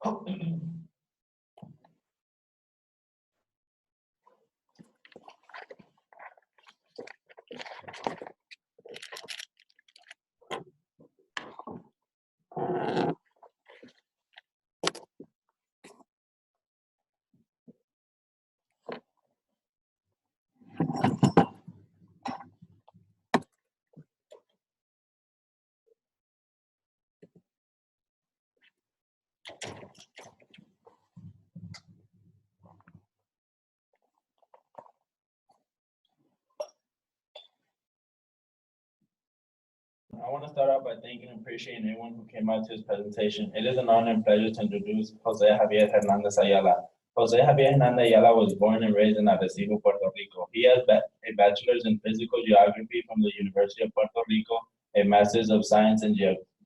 I want to start out by thanking and appreciating everyone who came out to this presentation. It is an honor and pleasure to introduce José Javier Hernández Ayala. José Javier Hernández Ayala was born and raised in Arecibo, Puerto Rico. He has a bachelor's in physical geography from the University of Puerto Rico, a master's of science in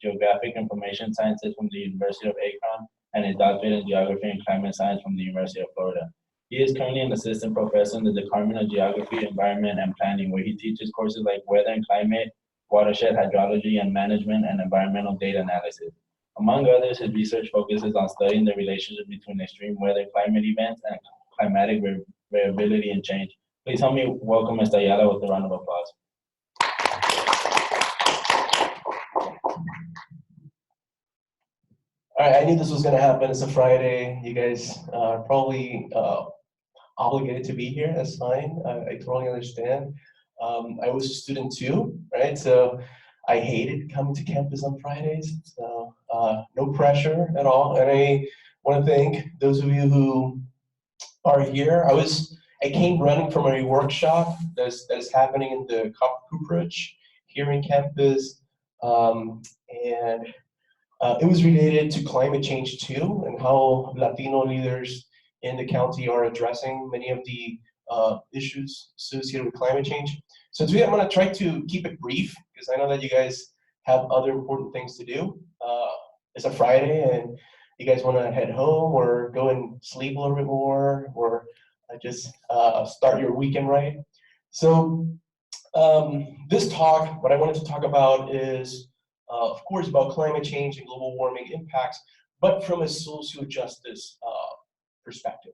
geographic information sciences from the University of Akron, and a doctorate in geography and climate science from the University of Florida. He is currently an assistant professor in the Department of Geography, Environment, and Planning, where he teaches courses like weather and climate, watershed hydrology and management, and environmental data analysis. Among others, his research focuses on studying the relationship between extreme weather climate events and climatic variability and change. Please help me welcome Mr. Ayala with a round of applause. All right, I knew this was gonna happen. It's a Friday. You guys are probably obligated to be here. That's fine. I totally understand. I was a student too, right? So I hated coming to campus on Fridays. So no pressure at all. And I want to thank those of you who are here. I came running from a workshop that's happening in the cooperage here in campus, and it was related to climate change too, and how Latino leaders in the county are addressing many of the issues associated with climate change. So today I'm going to try to keep it brief because I know that you guys have other important things to do. It's a Friday and you guys want to head home or go and sleep a little bit more or just start your weekend right. So this talk, what I wanted to talk about is, of course, about climate change and global warming impacts, but from a social justice perspective,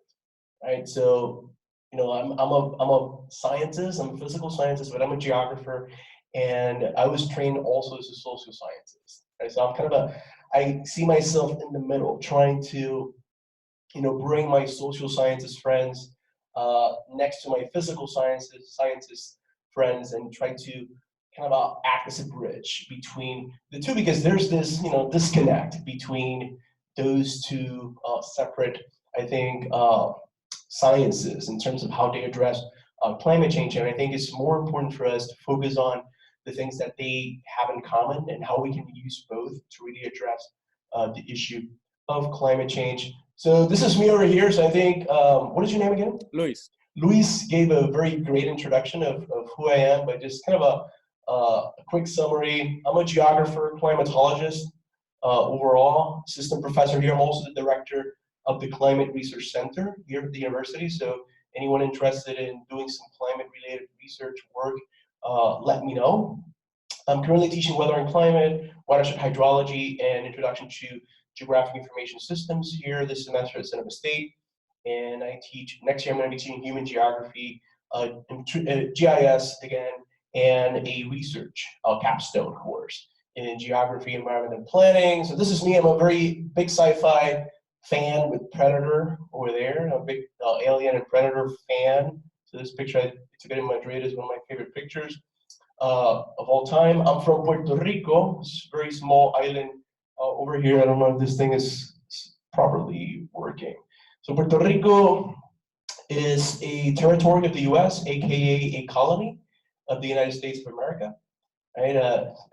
right? So, you know, I'm a scientist, I'm a physical scientist, but I'm a geographer, and I was trained also as a social scientist. Right? So I'm kind of I see myself in the middle, trying to, you know, bring my social scientist friends next to my physical scientist friends, and try to kind of act as a bridge between the two, because there's this, you know, disconnect between those two separate, I think, sciences in terms of how they address climate change. And I think it's more important for us to focus on the things that they have in common and how we can use both to really address the issue of climate change. So this is me over here. So I think, what is your name again? Luis. Luis gave a very great introduction of who I am, but just kind of a quick summary. I'm a geographer, climatologist, overall, assistant professor here. I'm also the director of the Climate Research Center here at the university. So anyone interested in doing some climate-related research work, let me know. I'm currently teaching weather and climate, watershed hydrology, and introduction to geographic information systems here this semester at Sonoma State. And I teach, next year I'm going to be teaching human geography, GIS again, and a research capstone course in geography, environment, and planning. So this is me. I'm a very big sci-fi fan with Predator over there. I'm a big Alien and Predator fan. So this picture I took it in Madrid is one of my favorite pictures of all time. I'm from Puerto Rico. It's a very small island over here. I don't know if this thing is properly working. So Puerto Rico is a territory of the US, aka a colony of the United States of America, right?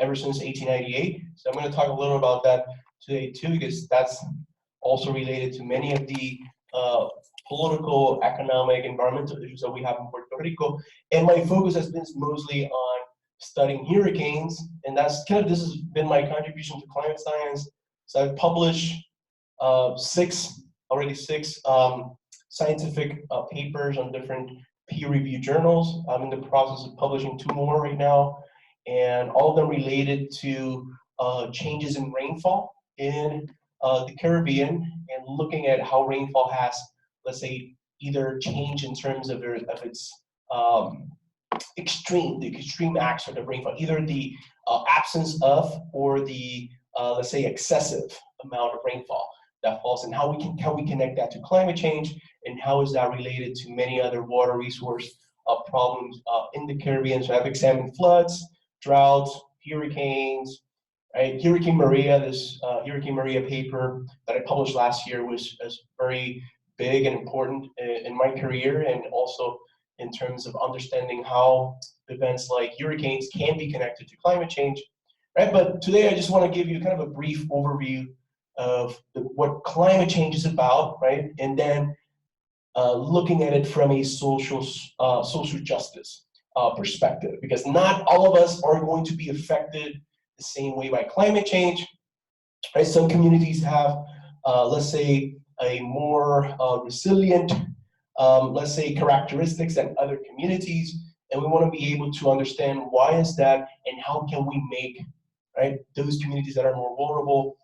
Ever since 1898. So I'm going to talk a little about that today too, because that's also related to many of the political, economic, environmental issues that we have in Puerto Rico. And my focus has been mostly on studying hurricanes, and that's kind of, this has been my contribution to climate science. So I've published six scientific papers on different peer-reviewed journals. I'm in the process of publishing 2 more right now, and all of them related to changes in rainfall in the Caribbean and looking at how rainfall has, let's say, either changed in terms of its the extreme acts of the rainfall, either the absence of or the let's say excessive amount of rainfall that falls, and how we connect that to climate change, and how is that related to many other water resource problems in the Caribbean. So I've examined floods, droughts, hurricanes, right? Hurricane Maria, this Hurricane Maria paper that I published last year was very big and important in my career, and also in terms of understanding how events like hurricanes can be connected to climate change, right? But today I just want to give you kind of a brief overview of what climate change is about, right? And then looking at it from a social justice perspective, because not all of us are going to be affected the same way by climate change, right? Some communities have, let's say, a more resilient, let's say, characteristics than other communities, and we want to be able to understand why is that, and how can we make, right, those communities that are more vulnerable,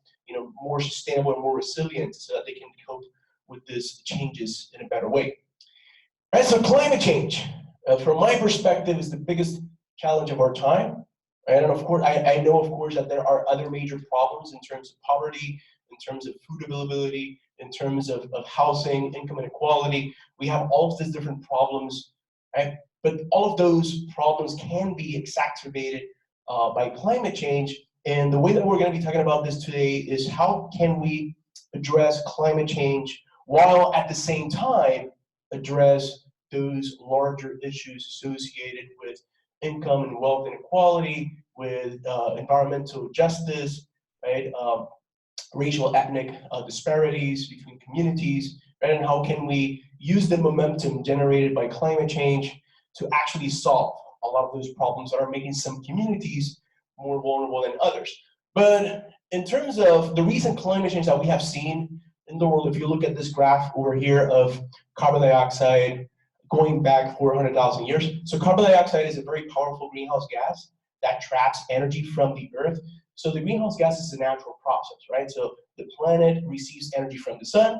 more sustainable and more resilient, so that they can cope with these changes in a better way. Right, so climate change, from my perspective, is the biggest challenge of our time. Right? And of course, I know, of course, that there are other major problems in terms of poverty, in terms of food availability, in terms of housing, income inequality. We have all of these different problems, right? But all of those problems can be exacerbated by climate change. And the way that we're going to be talking about this today is how can we address climate change while at the same time address those larger issues associated with income and wealth inequality, with environmental justice, right? Racial, ethnic disparities between communities, right? And how can we use the momentum generated by climate change to actually solve a lot of those problems that are making some communities more vulnerable than others. But in terms of the recent climate change that we have seen in the world, if you look at this graph over here of carbon dioxide going back 400,000 years. So carbon dioxide is a very powerful greenhouse gas that traps energy from the earth. So the greenhouse gas is a natural process, right? So the planet receives energy from the sun,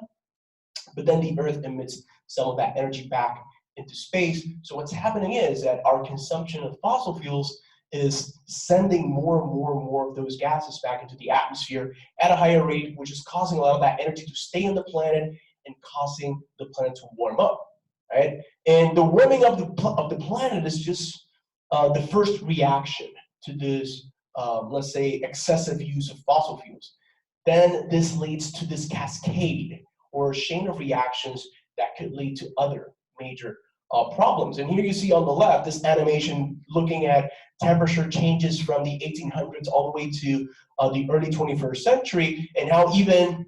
but then the earth emits some of that energy back into space. So what's happening is that our consumption of fossil fuels is sending more and more and more of those gases back into the atmosphere at a higher rate, which is causing a lot of that energy to stay on the planet and causing the planet to warm up, right? And the warming of the planet is just the first reaction to this, let's say, excessive use of fossil fuels. Then this leads to this cascade or chain of reactions that could lead to other major problems. And here you see on the left this animation looking at temperature changes from the 1800s all the way to the early 21st century, and how even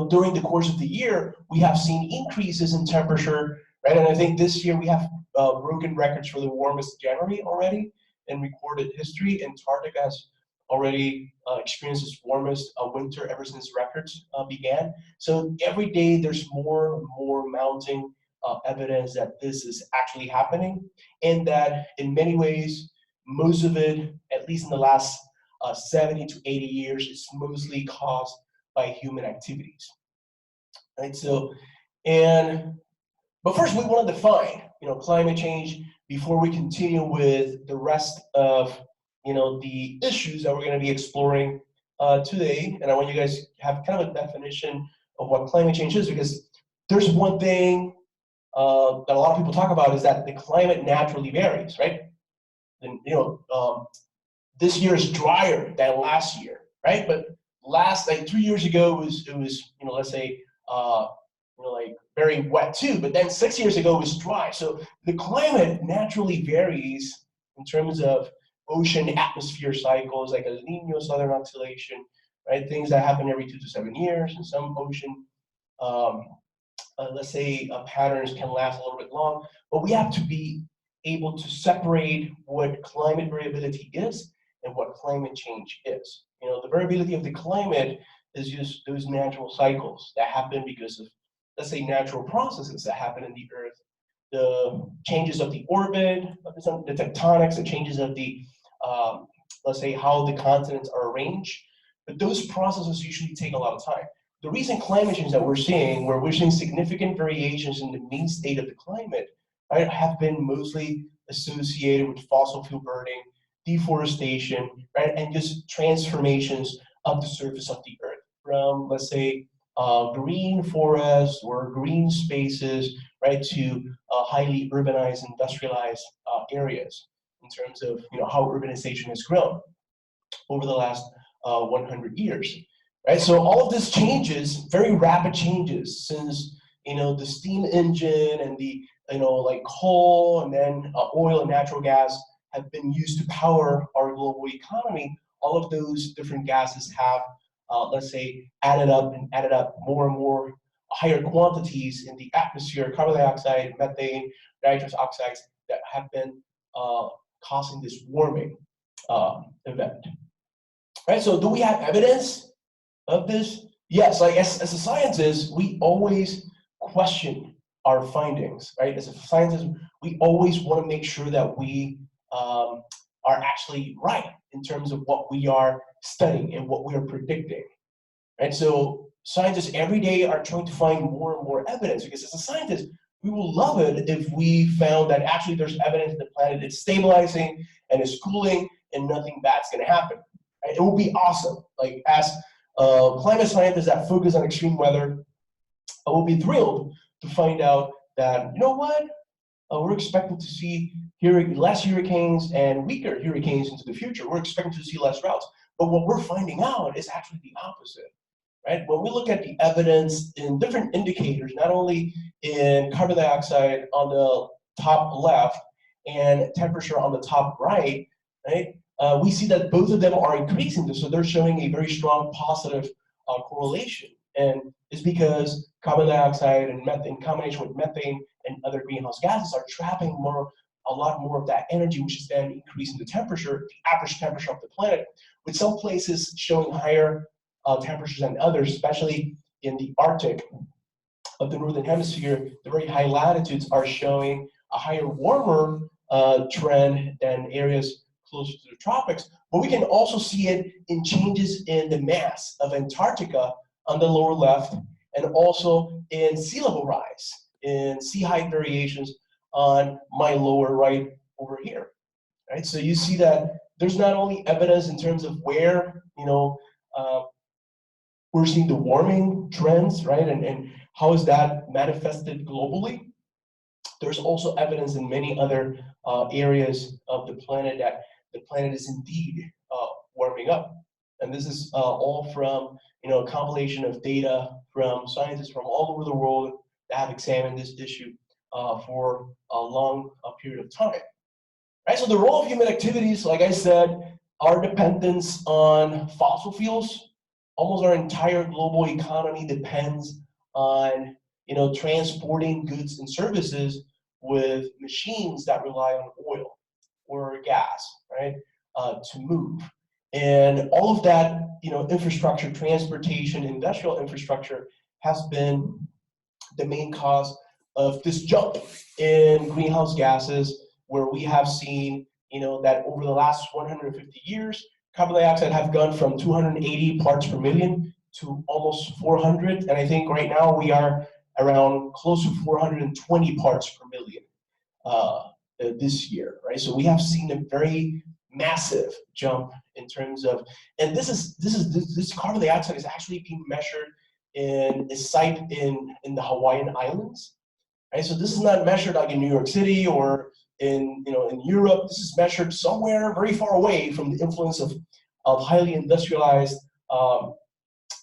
during the course of the year we have seen increases in temperature, right? And I think this year we have broken records for the warmest January already in recorded history. Antarctica has already experienced its warmest winter ever since records began. So every day there's more and more mounting evidence that this is actually happening, and that in many ways, most of it, at least in the last 70 to 80 years, is mostly caused by human activities, right? So, but first we want to define, climate change before we continue with the rest of, the issues that we're going to be exploring today. And I want you guys to have kind of a definition of what climate change is, because there's one thing that a lot of people talk about, is that the climate naturally varies, right? And this year is drier than last year, right? But like 2 years ago it was let's say like very wet too. But then 6 years ago it was dry. So the climate naturally varies in terms of ocean atmosphere cycles, like El Nino, southern oscillation, right? Things that happen every 2 to 7 years, and some ocean let's say patterns can last a little bit long. But we have to be able to separate what climate variability is and what climate change is. The variability of the climate is just those natural cycles that happen because of, let's say, natural processes that happen in the earth. The changes of the orbit, the tectonics, the changes of the, let's say, how the continents are arranged, but those processes usually take a lot of time. The recent climate change that we're seeing, where we're seeing significant variations in the mean state of the climate, right, have been mostly associated with fossil fuel burning, deforestation, right, and just transformations of the surface of the earth from, let's say, green forests or green spaces, right, to highly urbanized, industrialized areas in terms of how urbanization has grown over the last 100 years, right? So all of this changes, very rapid changes, since the steam engine and the like coal and then oil and natural gas have been used to power our global economy. All of those different gases have, let's say, added up more and more higher quantities in the atmosphere, carbon dioxide, methane, nitrous oxides that have been causing this warming event. Right, so do we have evidence of this? Yes, like as a scientist, we always question our findings, right? As a scientist, we always want to make sure that we are actually right in terms of what we are studying and what we are predicting, right? So scientists every day are trying to find more and more evidence, because as a scientist, we will love it if we found that actually there's evidence the planet is stabilizing and is cooling and nothing bad's going to happen. It will be awesome. Like as climate scientists that focus on extreme weather, I will be thrilled to find out that, you know what, we're expecting to see less hurricanes and weaker hurricanes into the future. We're expecting to see less droughts. But what we're finding out is actually the opposite, right? When we look at the evidence in different indicators, not only in carbon dioxide on the top left and temperature on the top right, we see that both of them are increasing. So they're showing a very strong positive correlation. And it's because carbon dioxide and methane, in combination with methane and other greenhouse gases, are trapping a lot more of that energy, which is then increasing the temperature, the average temperature of the planet, with some places showing higher temperatures than others, especially in the Arctic of the Northern Hemisphere. The very high latitudes are showing a higher, warmer trend than areas closer to the tropics. But we can also see it in changes in the mass of Antarctica on the lower left, and also in sea level rise, in sea height variations on my lower right over here, right? So you see that there's not only evidence in terms of where, we're seeing the warming trends, right? And how is that manifested globally? There's also evidence in many other areas of the planet that the planet is indeed warming up. And this is all from a compilation of data from scientists from all over the world that have examined this issue for a long period of time. Right, so the role of human activities, like I said, our dependence on fossil fuels. Almost our entire global economy depends on transporting goods and services with machines that rely on oil or gas, right, to move. And all of that, infrastructure, transportation, industrial infrastructure has been the main cause of this jump in greenhouse gases, where we have seen, that over the last 150 years, carbon dioxide have gone from 280 parts per million to almost 400. And I think right now we are around close to 420 parts per million this year, right? So we have seen a very massive jump in terms of, and this carbon dioxide is actually being measured in a site in the Hawaiian Islands, right? So this is not measured like in New York City or in Europe. This is measured somewhere very far away from the influence of highly industrialized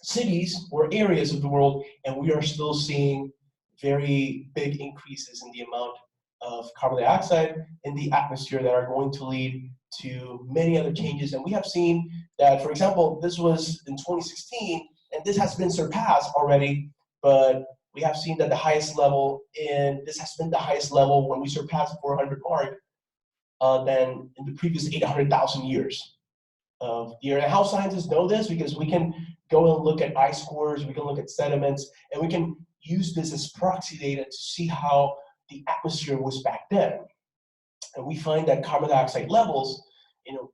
cities or areas of the world, and we are still seeing very big increases in the amount of carbon dioxide in the atmosphere that are going to lead to many other changes. And we have seen that, for example, this was in 2016, and this has been surpassed already, but we have seen that the highest level this has been the highest level when we surpassed 400 mark than in the previous 800,000 years of the year. And how scientists know this? Because we can go and look at ice cores, we can look at sediments, and we can use this as proxy data to see how the atmosphere was back then. And we find that carbon dioxide levels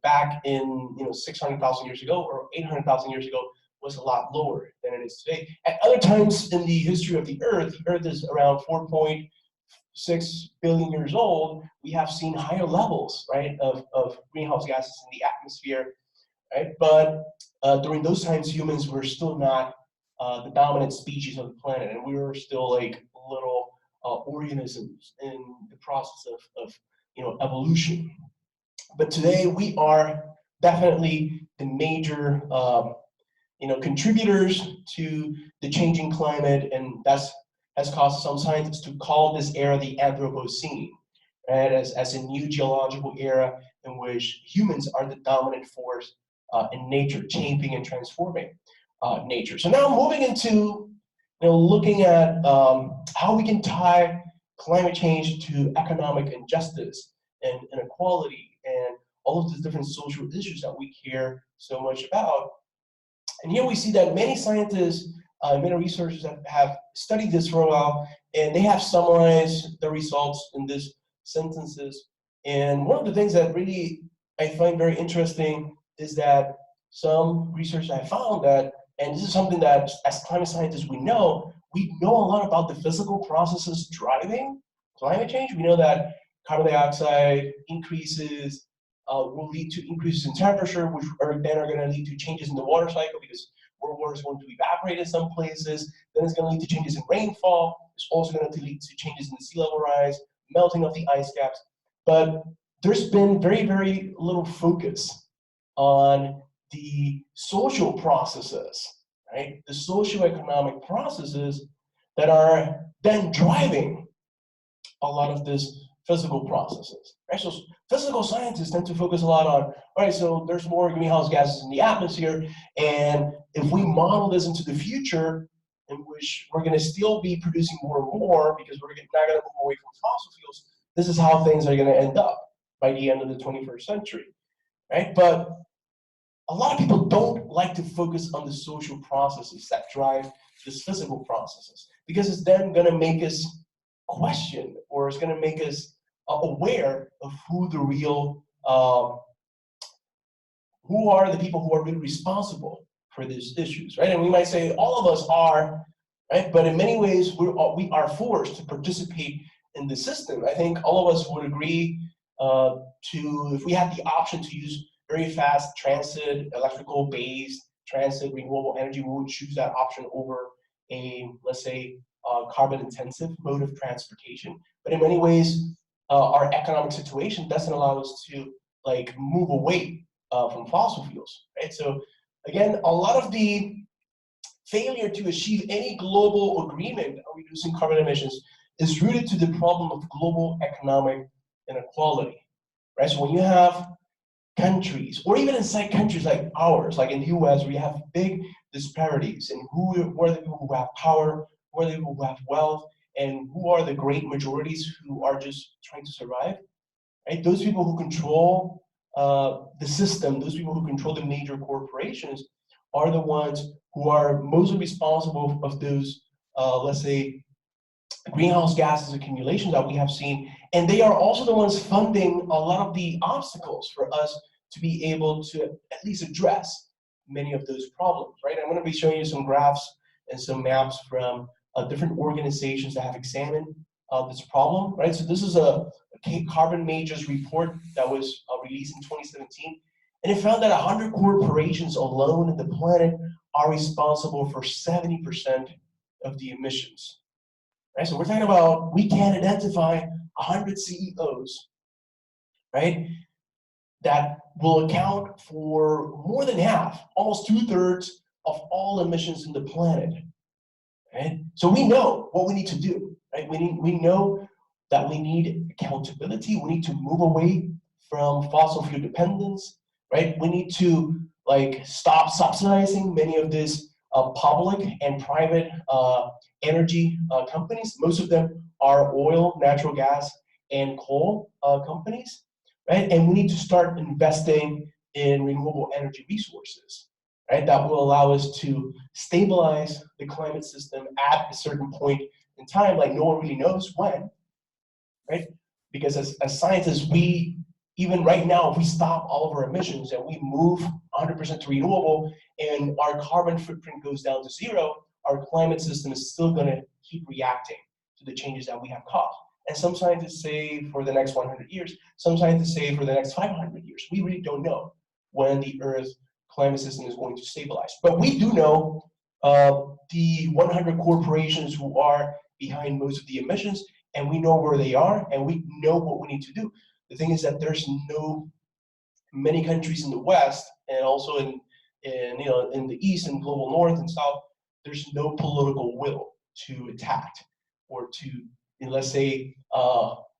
back in 600,000 years ago or 800,000 years ago was a lot lower than it is today. At other times in the history of the Earth is around 4.6 billion years old. We have seen higher levels, right, of greenhouse gases in the atmosphere, right? But during those times, humans were still not the dominant species on the planet, and we were still like little organisms in the process of evolution. But today we are definitely the major contributors to the changing climate, and that's has caused some scientists to call this era the Anthropocene, right, as a new geological era in which humans are the dominant force in nature, changing and transforming nature. So now moving into looking at how we can tie climate change to economic injustice and inequality and all of these different social issues that we care so much about. And here we see that many scientists, many researchers have studied this for a while, and they have summarized the results in these sentences. And one of the things that really I find very interesting is that some research I found that, and this is something that as climate scientists we know a lot about the physical processes driving climate change. We know that carbon dioxide increases will lead to increases in temperature, which then are going to lead to changes in the water cycle because more water is going to evaporate in some places. Then it's going to lead to changes in rainfall. It's also going to lead to changes in the sea level rise, melting of the ice caps. But there's been very, very little focus on the social processes, right? The socioeconomic processes that are then driving a lot of this physical processes, right? So physical scientists tend to focus a lot on, all right, so there's more greenhouse gases in the atmosphere, and if we model this into the future, in which we're going to still be producing more and more because we're not going to move away from fossil fuels, this is how things are going to end up by the end of the 21st century, right? But a lot of people don't like to focus on the social processes that drive these physical processes because it's then going to make us question, or it's going to make us aware of who the real, who are the people who are really responsible for these issues, right? And we might say all of us are, right? But in many ways, we are forced to participate in the system. I think all of us would agree if we had the option to use very fast transit, electrical-based transit, renewable energy, we would choose that option over a, let's say, carbon-intensive mode of transportation. But in many ways, our economic situation doesn't allow us to move away from fossil fuels, right? So again, a lot of the failure to achieve any global agreement on reducing carbon emissions is rooted to the problem of global economic inequality, right? So when you have countries, or even inside countries like ours, like in the US, where you have big disparities in who are the people who have power, who are the people who have wealth, and who are the great majorities who are just trying to survive, right? Those people who control the system, those people who control the major corporations are the ones who are mostly responsible of those, let's say, greenhouse gases accumulations that we have seen, and they are also the ones funding a lot of the obstacles for us to be able to at least address many of those problems, right? I'm going to be showing you some graphs and some maps from different organizations that have examined this problem, right? So this is a Carbon Majors report that was released in 2017, and it found that 100 corporations alone in the planet are responsible for 70% of the emissions. Right? So we're talking about, we can identify 100 CEOs, right, that will account for more than half, almost 2/3 of all emissions in the planet. Right? So we know what we need to do. Right? We know that we need accountability. We need to move away from fossil fuel dependence. Right? We need to stop subsidizing many of these public and private energy companies. Most of them are oil, natural gas, and coal companies, right? And we need to start investing in renewable energy resources, right? That will allow us to stabilize the climate system at a certain point in time, no one really knows when, right? Because as scientists, we even right now, if we stop all of our emissions and we move 100% to renewable and our carbon footprint goes down to zero, our climate system is still going to keep reacting to the changes that we have caused. And some scientists say for the next 100 years, some scientists say for the next 500 years. We really don't know when the Earth's climate system is going to stabilize. But we do know the 100 corporations who are behind most of the emissions, and we know where they are, and we know what we need to do. The thing is that there's many countries in the West, and also in the East and global North and South, there's no political will to attack or to, let's say,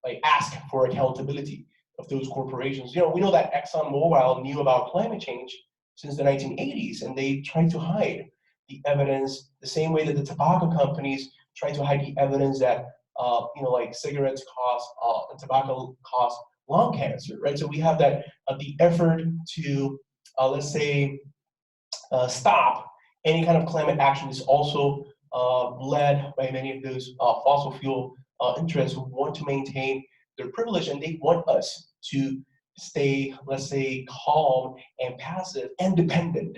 like ask for accountability of those corporations. We know that ExxonMobil knew about climate change since the 1980s, and they tried to hide the evidence the same way that the tobacco companies try to hide the evidence that like cigarettes and tobacco cause lung cancer, right? So we have that the effort to let's say stop any kind of climate action is also led by many of those fossil fuel interests who want to maintain their privilege, and they want us to stay, let's say, calm and passive and dependent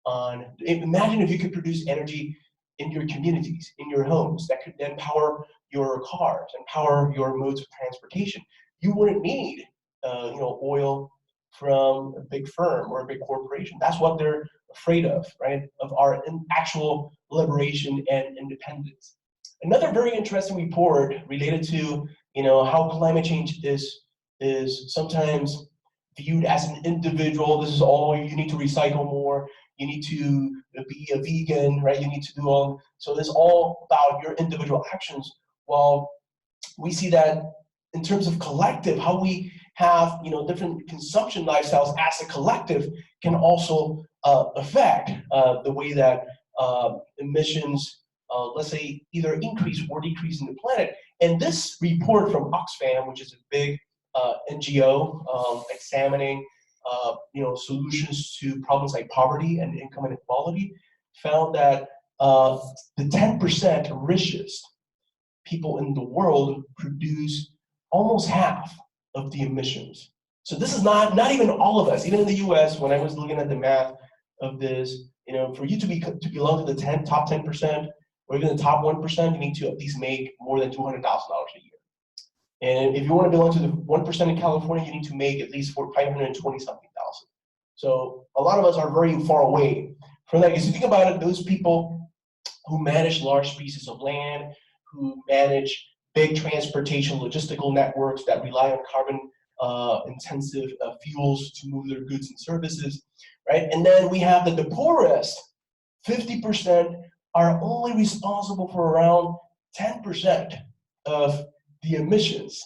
on. Imagine if you could produce energy in your communities, in your homes, that could then power your cars and power your modes of transportation. You wouldn't need, oil from a big firm or a big corporation. That's what they're afraid of, right? Of our actual liberation and independence. Another very interesting report related to, how climate change is sometimes viewed as an individual. This is all you need to recycle more. You need to be a vegan, right? You need to do all. So it's all about your individual actions. While we see that in terms of collective, how we have different consumption lifestyles as a collective can also affect the way that emissions, let's say, either increase or decrease in the planet. And this report from Oxfam, which is a big NGO examining solutions to problems like poverty and income inequality, found that the 10% richest people in the world produce almost half of the emissions. So this is not even all of us. Even in the U.S., when I was looking at the math of this, for you to belong to the top 10% or even the top 1%, you need to at least make more than $200,000 a year. And if you want to belong to the 1% in California, you need to make at least $520-something thousand. So a lot of us are very far away from that. Because if you think about it, those people who manage large pieces of land, who manage big transportation logistical networks that rely on carbon intensive fuels to move their goods and services, right? And then we have the poorest, 50%, are only responsible for around 10% of the emissions,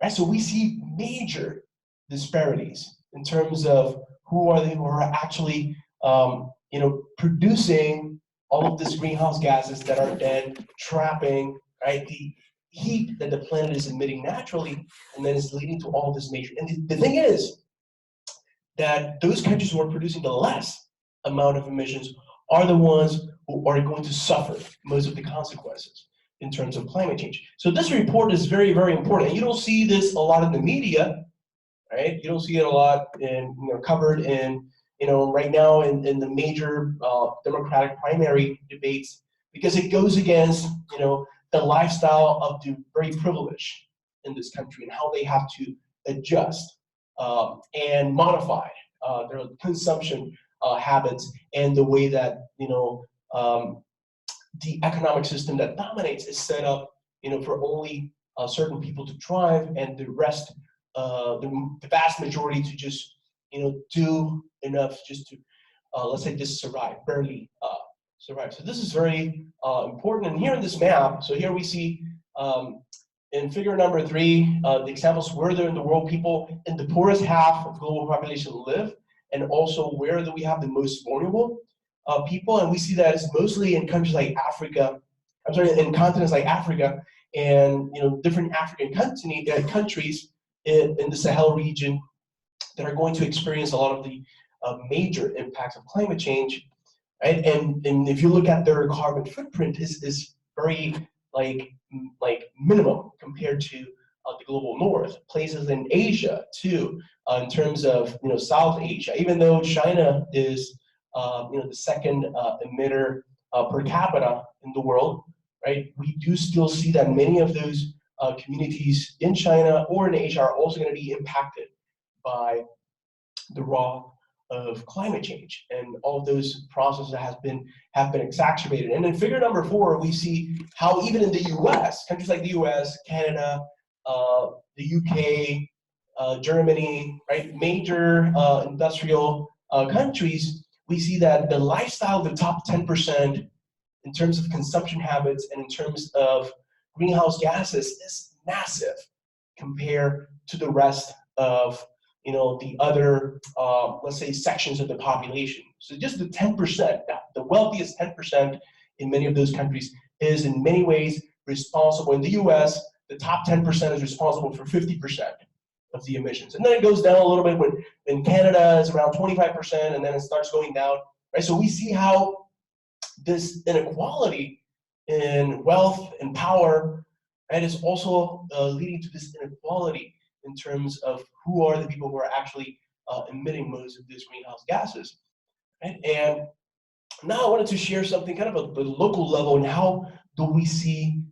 right? So we see major disparities in terms of who are actually, producing all of these greenhouse gases that are then trapping, right, the heat that the planet is emitting naturally, and then is leading to all of this major. And the thing is that those countries who are producing the less amount of emissions are the ones who are going to suffer most of the consequences in terms of climate change. So this report is very, very important. And you don't see this a lot in the media, right? You don't see it a lot covered in, right now in the major Democratic primary debates, because it goes against, the lifestyle of the very privileged in this country and how they have to adjust and modify their consumption habits and the way that, the economic system that dominates is set up, for only certain people to thrive, and the rest, the vast majority to just, do enough just to, let's say, just survive, barely survive. So this is very important. And here in this map, so here we see in figure number 3, the examples where there in the world people in the poorest half of global population live, and also where do we have the most vulnerable people. And we see that it's mostly in countries like Africa, in continents like Africa, and different African countries in the Sahel region that are going to experience a lot of the major impacts of climate change, right? And if you look at their carbon footprint, is very like minimum compared to the global north, places in Asia too, in terms of South Asia. Even though China is the second emitter per capita in the world, right? We do still see that many of those communities in China or in Asia are also going to be impacted by the raw of climate change, and all of those processes have been exacerbated. And in figure number 4, we see how even in the U.S., countries like the U.S., Canada, the UK, Germany, right, major industrial countries, we see that the lifestyle of the top 10% in terms of consumption habits and in terms of greenhouse gases is massive compared to the rest of the other, let's say, sections of the population. So just the 10%, the wealthiest 10% in many of those countries is in many ways responsible. In the US, the top 10% is responsible for 50% of the emissions. And then it goes down a little bit when in Canada it's around 25%, and then it starts going down, right? So we see how this inequality in wealth and power, right, is also leading to this inequality in terms of who are the people who are actually emitting most of these greenhouse gases, right? And now I wanted to share something kind of at the local level, and how do we see,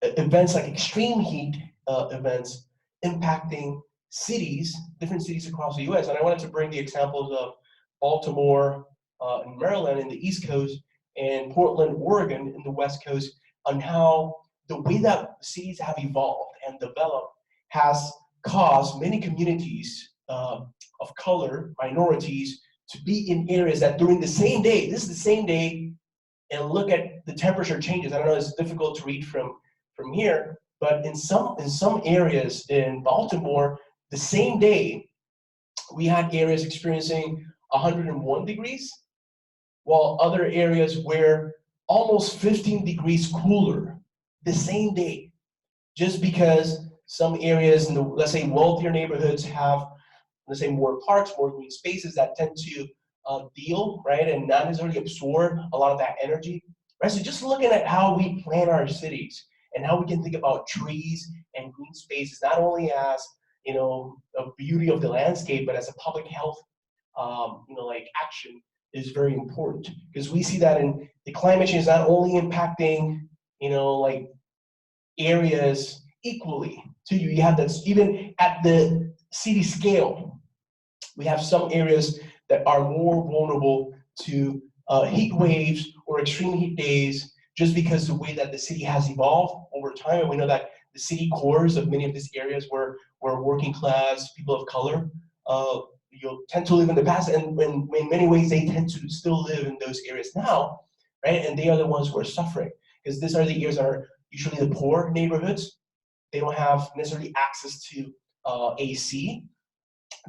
events like extreme heat events impacting cities, different cities across the U.S. And I wanted to bring the examples of Baltimore in Maryland in the East Coast and Portland, Oregon in the West Coast, on how the way that cities have evolved and developed has caused many communities of color, minorities, to be in areas that during the same day, this is the same day, and look at the temperature changes. I know it's difficult to read from here, but in some areas in Baltimore, the same day, we had areas experiencing 101 degrees, while other areas were almost 15 degrees cooler the same day, just because some areas in the, let's say, wealthier neighborhoods have, let's say, more parks, more green spaces that tend to deal, right, and not necessarily absorb a lot of that energy, right? So just looking at how we plan our cities and how we can think about trees and green spaces, not only as, a beauty of the landscape, but as a public health, like action, is very important, because we see that in the climate change is not only impacting, like areas equally to you. You have that even at the city scale. We have some areas that are more vulnerable to heat waves or extreme heat days, just because the way that the city has evolved over time. And we know that the city cores of many of these areas were working class, people of color, tend to live in the past, and in many ways they tend to still live in those areas now, right? And they are the ones who are suffering, because these are the areas that are usually the poor neighborhoods. They don't have necessarily access to AC.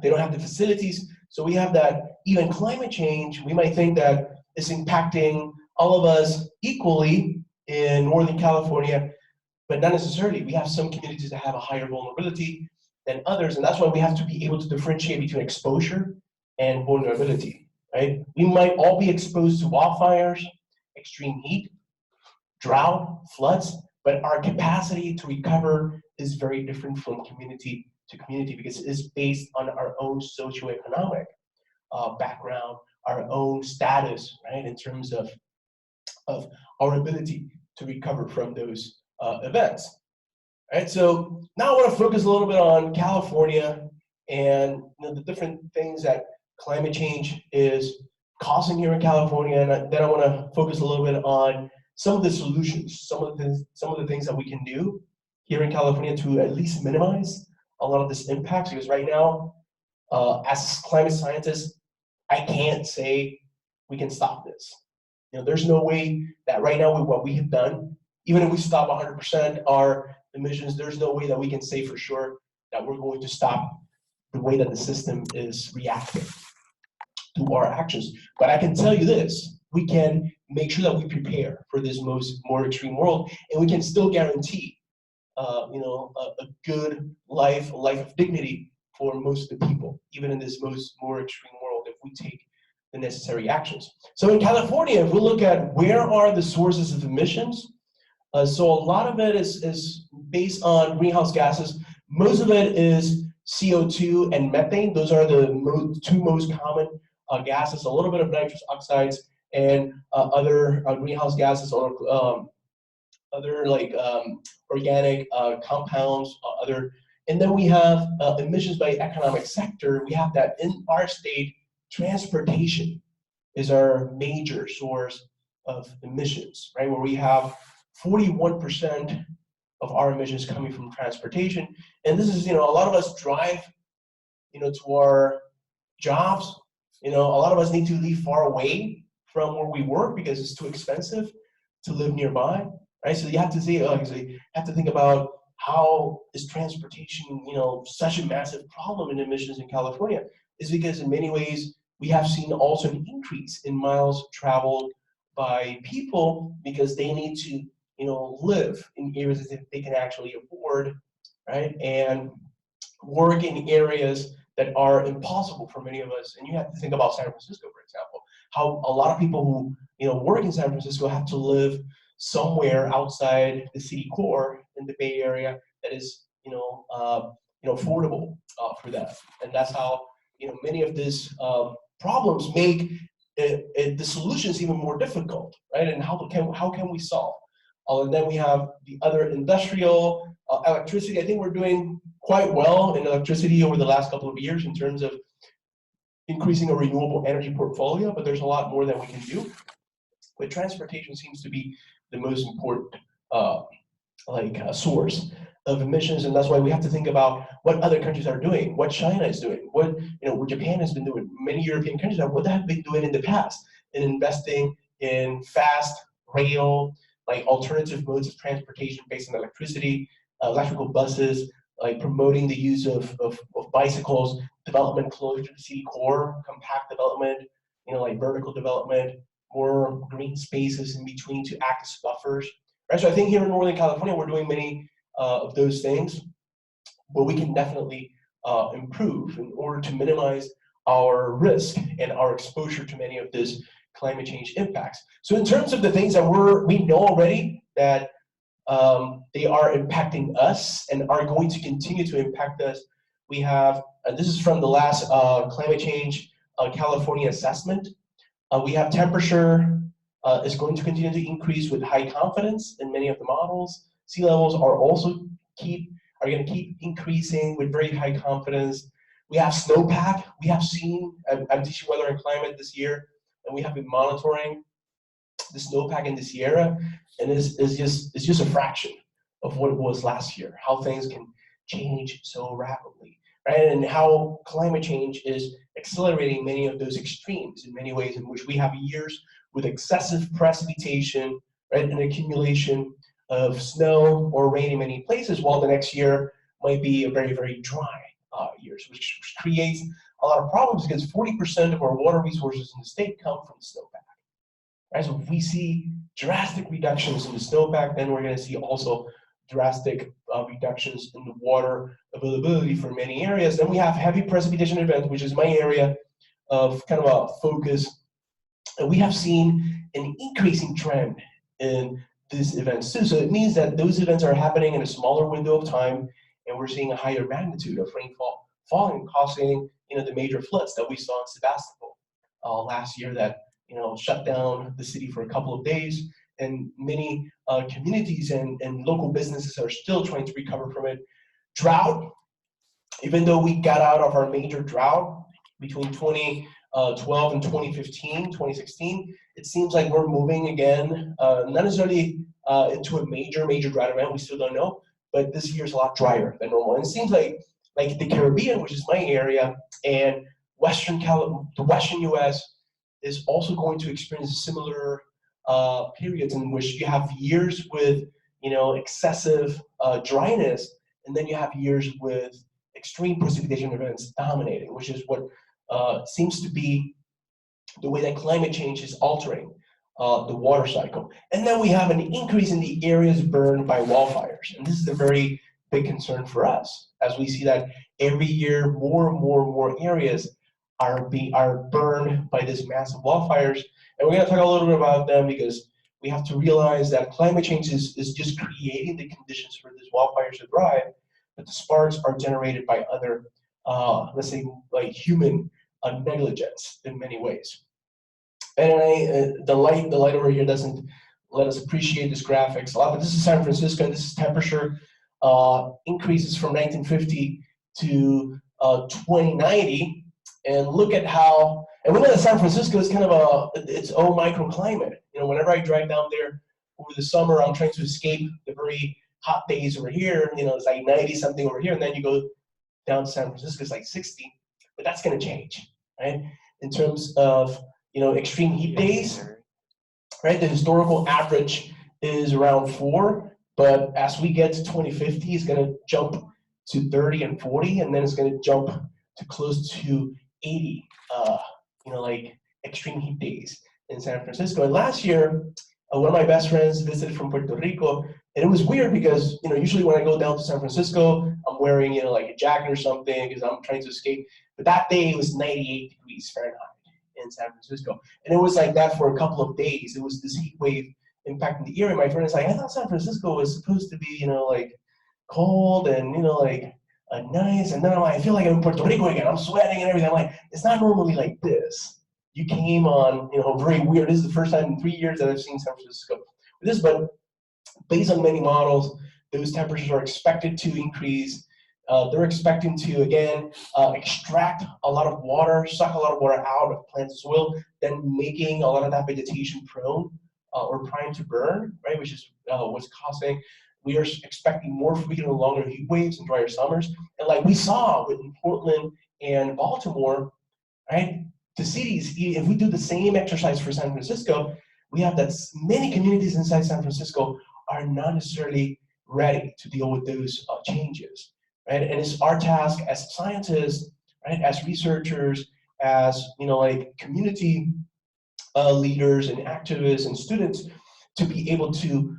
They don't have the facilities. So we have that even climate change, we might think that it's impacting all of us equally in Northern California, but not necessarily. We have some communities that have a higher vulnerability than others, and that's why we have to be able to differentiate between exposure and vulnerability, right? We might all be exposed to wildfires, extreme heat, drought, floods, but our capacity to recover is very different from community to community, because it is based on our own socioeconomic background, our own status, right, in terms of our ability to recover from those events. All right, so now I want to focus a little bit on California and the different things that climate change is causing here in California, and then I want to focus a little bit on some of the solutions, some of the things that we can do here in California to at least minimize a lot of this impact. Because right now, as climate scientists, I can't say we can stop this. There's no way that right now with what we have done, even if we stop 100% our emissions, there's no way that we can say for sure that we're going to stop the way that the system is reacting to our actions. But I can tell you this: we can make sure that we prepare for this more extreme world, and we can still guarantee, a good life, a life of dignity for most of the people, even in this more extreme world, if we take the necessary actions. So in California, if we look at where are the sources of emissions, so a lot of it is based on greenhouse gases, most of it is CO2 and methane. Those are the two most common gases. A little bit of nitrous oxides and other greenhouse gases or other like organic compounds, and then we have emissions by economic sector. We have that in our state, transportation is our major source of emissions, right? Where we have 41% of our emissions coming from transportation. And this is, a lot of us drive, to our jobs. A lot of us need to live far away from where we work because it's too expensive to live nearby, right? So you have to think about how is transportation, such a massive problem in emissions in California. Is because in many ways we have seen also an increase in miles traveled by people because they need to, live in areas that they can actually afford, right? And work in areas that are impossible for many of us. And you have to think about San Francisco, for example, how a lot of people who, work in San Francisco have to live somewhere outside the city core in the Bay Area that is, affordable for them. And that's how, many of these problems make the solutions even more difficult, right? And how can we solve? And then we have the other industrial electricity. I think we're doing quite well in electricity over the last couple of years in terms of increasing a renewable energy portfolio, but there's a lot more that we can do. But transportation seems to be the most important source of emissions, and that's why we have to think about what other countries are doing, what China is doing, what Japan has been doing, many European countries what they have been doing in the past, in investing in fast rail, like alternative modes of transportation based on electricity, electrical buses, like promoting the use of bicycles, development closer to the city core, compact development, like vertical development, more green spaces in between to act as buffers. Right, so I think here in Northern California, we're doing many of those things, but we can definitely improve in order to minimize our risk and our exposure to many of these climate change impacts. So in terms of the things that we know already that they are impacting us and are going to continue to impact us, we have, this is from the last climate change California assessment. We have temperature is going to continue to increase with high confidence in many of the models. Sea levels are also going to keep increasing with very high confidence. We have snowpack. We have seen, I'm teaching weather and climate this year, and we have been monitoring the snowpack in the Sierra, and it's just a fraction of what it was last year, how things can change so rapidly, right? And how climate change is accelerating many of those extremes in many ways, in which we have years with excessive precipitation, right, and accumulation of snow or rain in many places, while the next year might be a very, very dry years, which creates a lot of problems because 40% of our water resources in the state come from the snowpack. Right? So if we see drastic reductions in the snowpack, then we're going to see also drastic reductions in the water availability for many areas. Then we have heavy precipitation events, which is my area of kind of a focus. And we have seen an increasing trend in these events too. So it means that those events are happening in a smaller window of time, and we're seeing a higher magnitude of rainfall falling, causing the major floods that we saw in Sebastopol last year that shut down the city for a couple of days, and many communities and local businesses are still trying to recover from it. Drought, even though we got out of our major drought between 2012 and 2016, it seems like we're moving again, not necessarily into a major drought event, we still don't know, but this year's a lot drier than normal. And it seems like the Caribbean, which is my area, and the Western US is also going to experience similar periods in which you have years with excessive dryness, and then you have years with extreme precipitation events dominating, which is what seems to be the way that climate change is altering the water cycle. And then we have an increase in the areas burned by wildfires, and this is a very big concern for us, as we see that every year more and more areas are burned by these massive wildfires. And we're going to talk a little bit about them because we have to realize that climate change is just creating the conditions for these wildfires to thrive, but the sparks are generated by other, let's say, like human negligence in many ways. And the light over here doesn't let us appreciate this graphics a lot, but this is San Francisco, and this is temperature increases from 1950 to 2090, and look at how, and we know that San Francisco is kind of its own microclimate. You know, whenever I drive down there over the summer, I'm trying to escape the very hot days over here. You know, it's like 90 something over here, and then you go down to San Francisco, it's like 60, but that's going to change, right? In terms of, you know, extreme heat days, right? The historical average is around 4, but as we get to 2050, it's going to jump to 30 and 40, and then it's going to jump to close to 80, you know, like extreme heat days in San Francisco. And last year, one of my best friends visited from Puerto Rico, and it was weird because, you know, usually when I go down to San Francisco, I'm wearing, you know, like a jacket or something because I'm trying to escape. But that day it was 98 degrees Fahrenheit in San Francisco, and it was like that for a couple of days. It was this heat wave impacting the area. My friend is like, I thought San Francisco was supposed to be, you know, like cold and, you know, like nice, and then I'm like, I feel like I'm in Puerto Rico again. I'm sweating and everything. I'm like, it's not normally like this. You came on, you know, very weird. This is the first time in 3 years that I've seen San Francisco with this, but based on many models, those temperatures are expected to increase. They're expecting to, again, extract a lot of water, suck a lot of water out of plant soil, then making a lot of that vegetation prone or primed to burn, right, which is what's causing. We are expecting more frequent and longer heat waves and drier summers. And like we saw with Portland and Baltimore, right, the cities, if we do the same exercise for San Francisco, we have that many communities inside San Francisco are not necessarily ready to deal with those changes. Right? And it's our task as scientists, right, as researchers, as, you know, like community leaders and activists and students, to be able to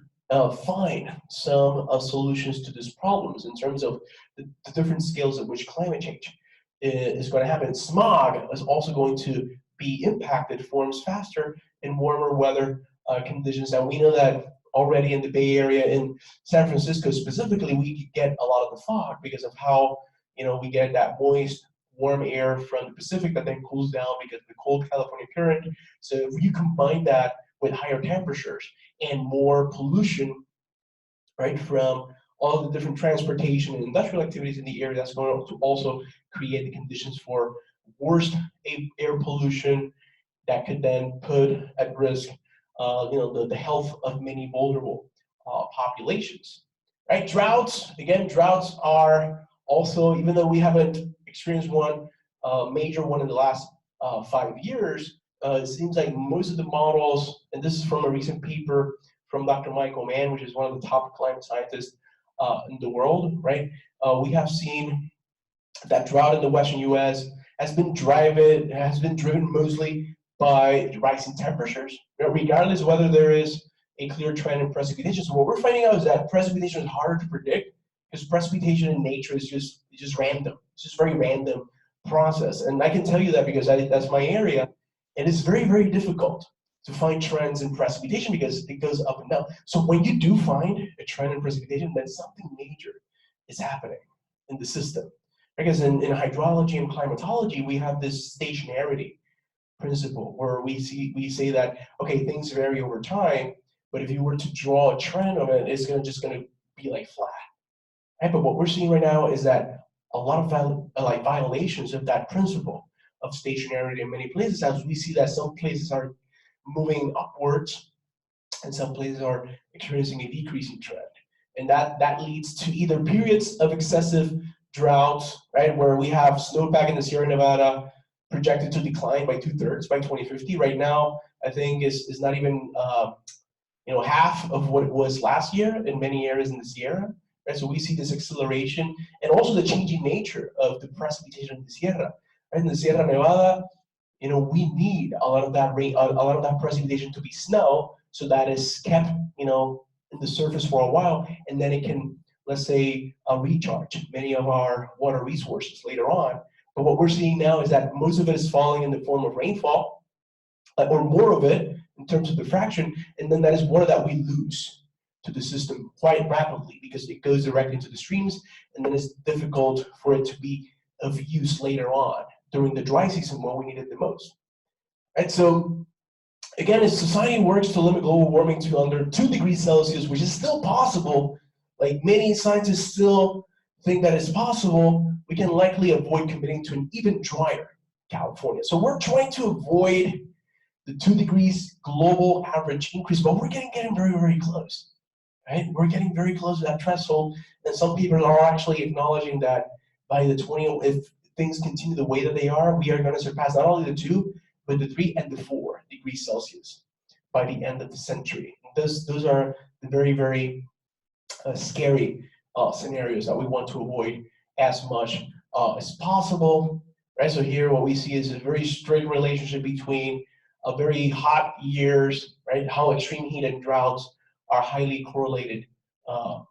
find some solutions to these problems in terms of the different scales at which climate change is going to happen. Smog is also going to be impacted, forms faster in warmer weather conditions, and we know that already in the Bay Area, in San Francisco specifically, we get a lot of the fog because of how, you know, we get that moist, warm air from the Pacific that then cools down because of the cold California current. So if you combine that with higher temperatures and more pollution, right, from all the different transportation and industrial activities in the area, that's going to also create the conditions for worse air pollution that could then put at risk you know, the health of many vulnerable populations, right? Droughts, again, droughts are also, even though we haven't experienced one major one in the last 5 years, it seems like most of the models, and this is from a recent paper from Dr. Michael Mann, which is one of the top climate scientists in the world, right? We have seen that drought in the Western U.S. has been driven mostly by rising temperatures, regardless of whether there is a clear trend in precipitation. So what we're finding out is that precipitation is harder to predict because precipitation in nature is just random. It's just very random process. And I can tell you that because that's my area. And it's very, very difficult to find trends in precipitation because it goes up and down. So when you do find a trend in precipitation, then something major is happening in the system. Because in hydrology and climatology, we have this stationarity principle where we say that, okay, things vary over time, but if you were to draw a trend of it, it's just gonna be like flat, right? But what we're seeing right now is that a lot of violations of that principle of stationarity in many places, as we see that some places are moving upwards and some places are experiencing a decreasing trend. And that leads to either periods of excessive droughts, right, where we have snowpack in the Sierra Nevada projected to decline by 2/3 by 2050. Right now, I think is not even you know, half of what it was last year in many areas in the Sierra. Right? So we see this acceleration and also the changing nature of the precipitation in the Sierra. Right? In the Sierra Nevada, you know, we need a lot of that rain, a lot of that precipitation to be snow, so that is kept, you know, in the surface for a while, and then it can, let's say, recharge many of our water resources later on. But what we're seeing now is that most of it is falling in the form of rainfall, or more of it in terms of diffraction, and then that is water that we lose to the system quite rapidly because it goes directly into the streams, and then it's difficult for it to be of use later on during the dry season when we need it the most. And so, again, as society works to limit global warming to under 2 degrees Celsius, which is still possible, like many scientists still think that it's possible, we can likely avoid committing to an even drier California. So we're trying to avoid the 2 degrees global average increase, but we're getting very, very close, right? We're getting very close to that threshold, and some people are actually acknowledging that by the if things continue the way that they are, we are going to surpass not only the 2, but the 3 and the 4 degrees Celsius by the end of the century. Those are the very, very scary scenarios that we want to avoid as much as possible. Right, so here what we see is a very strict relationship between very hot years, right, how extreme heat and droughts are highly correlated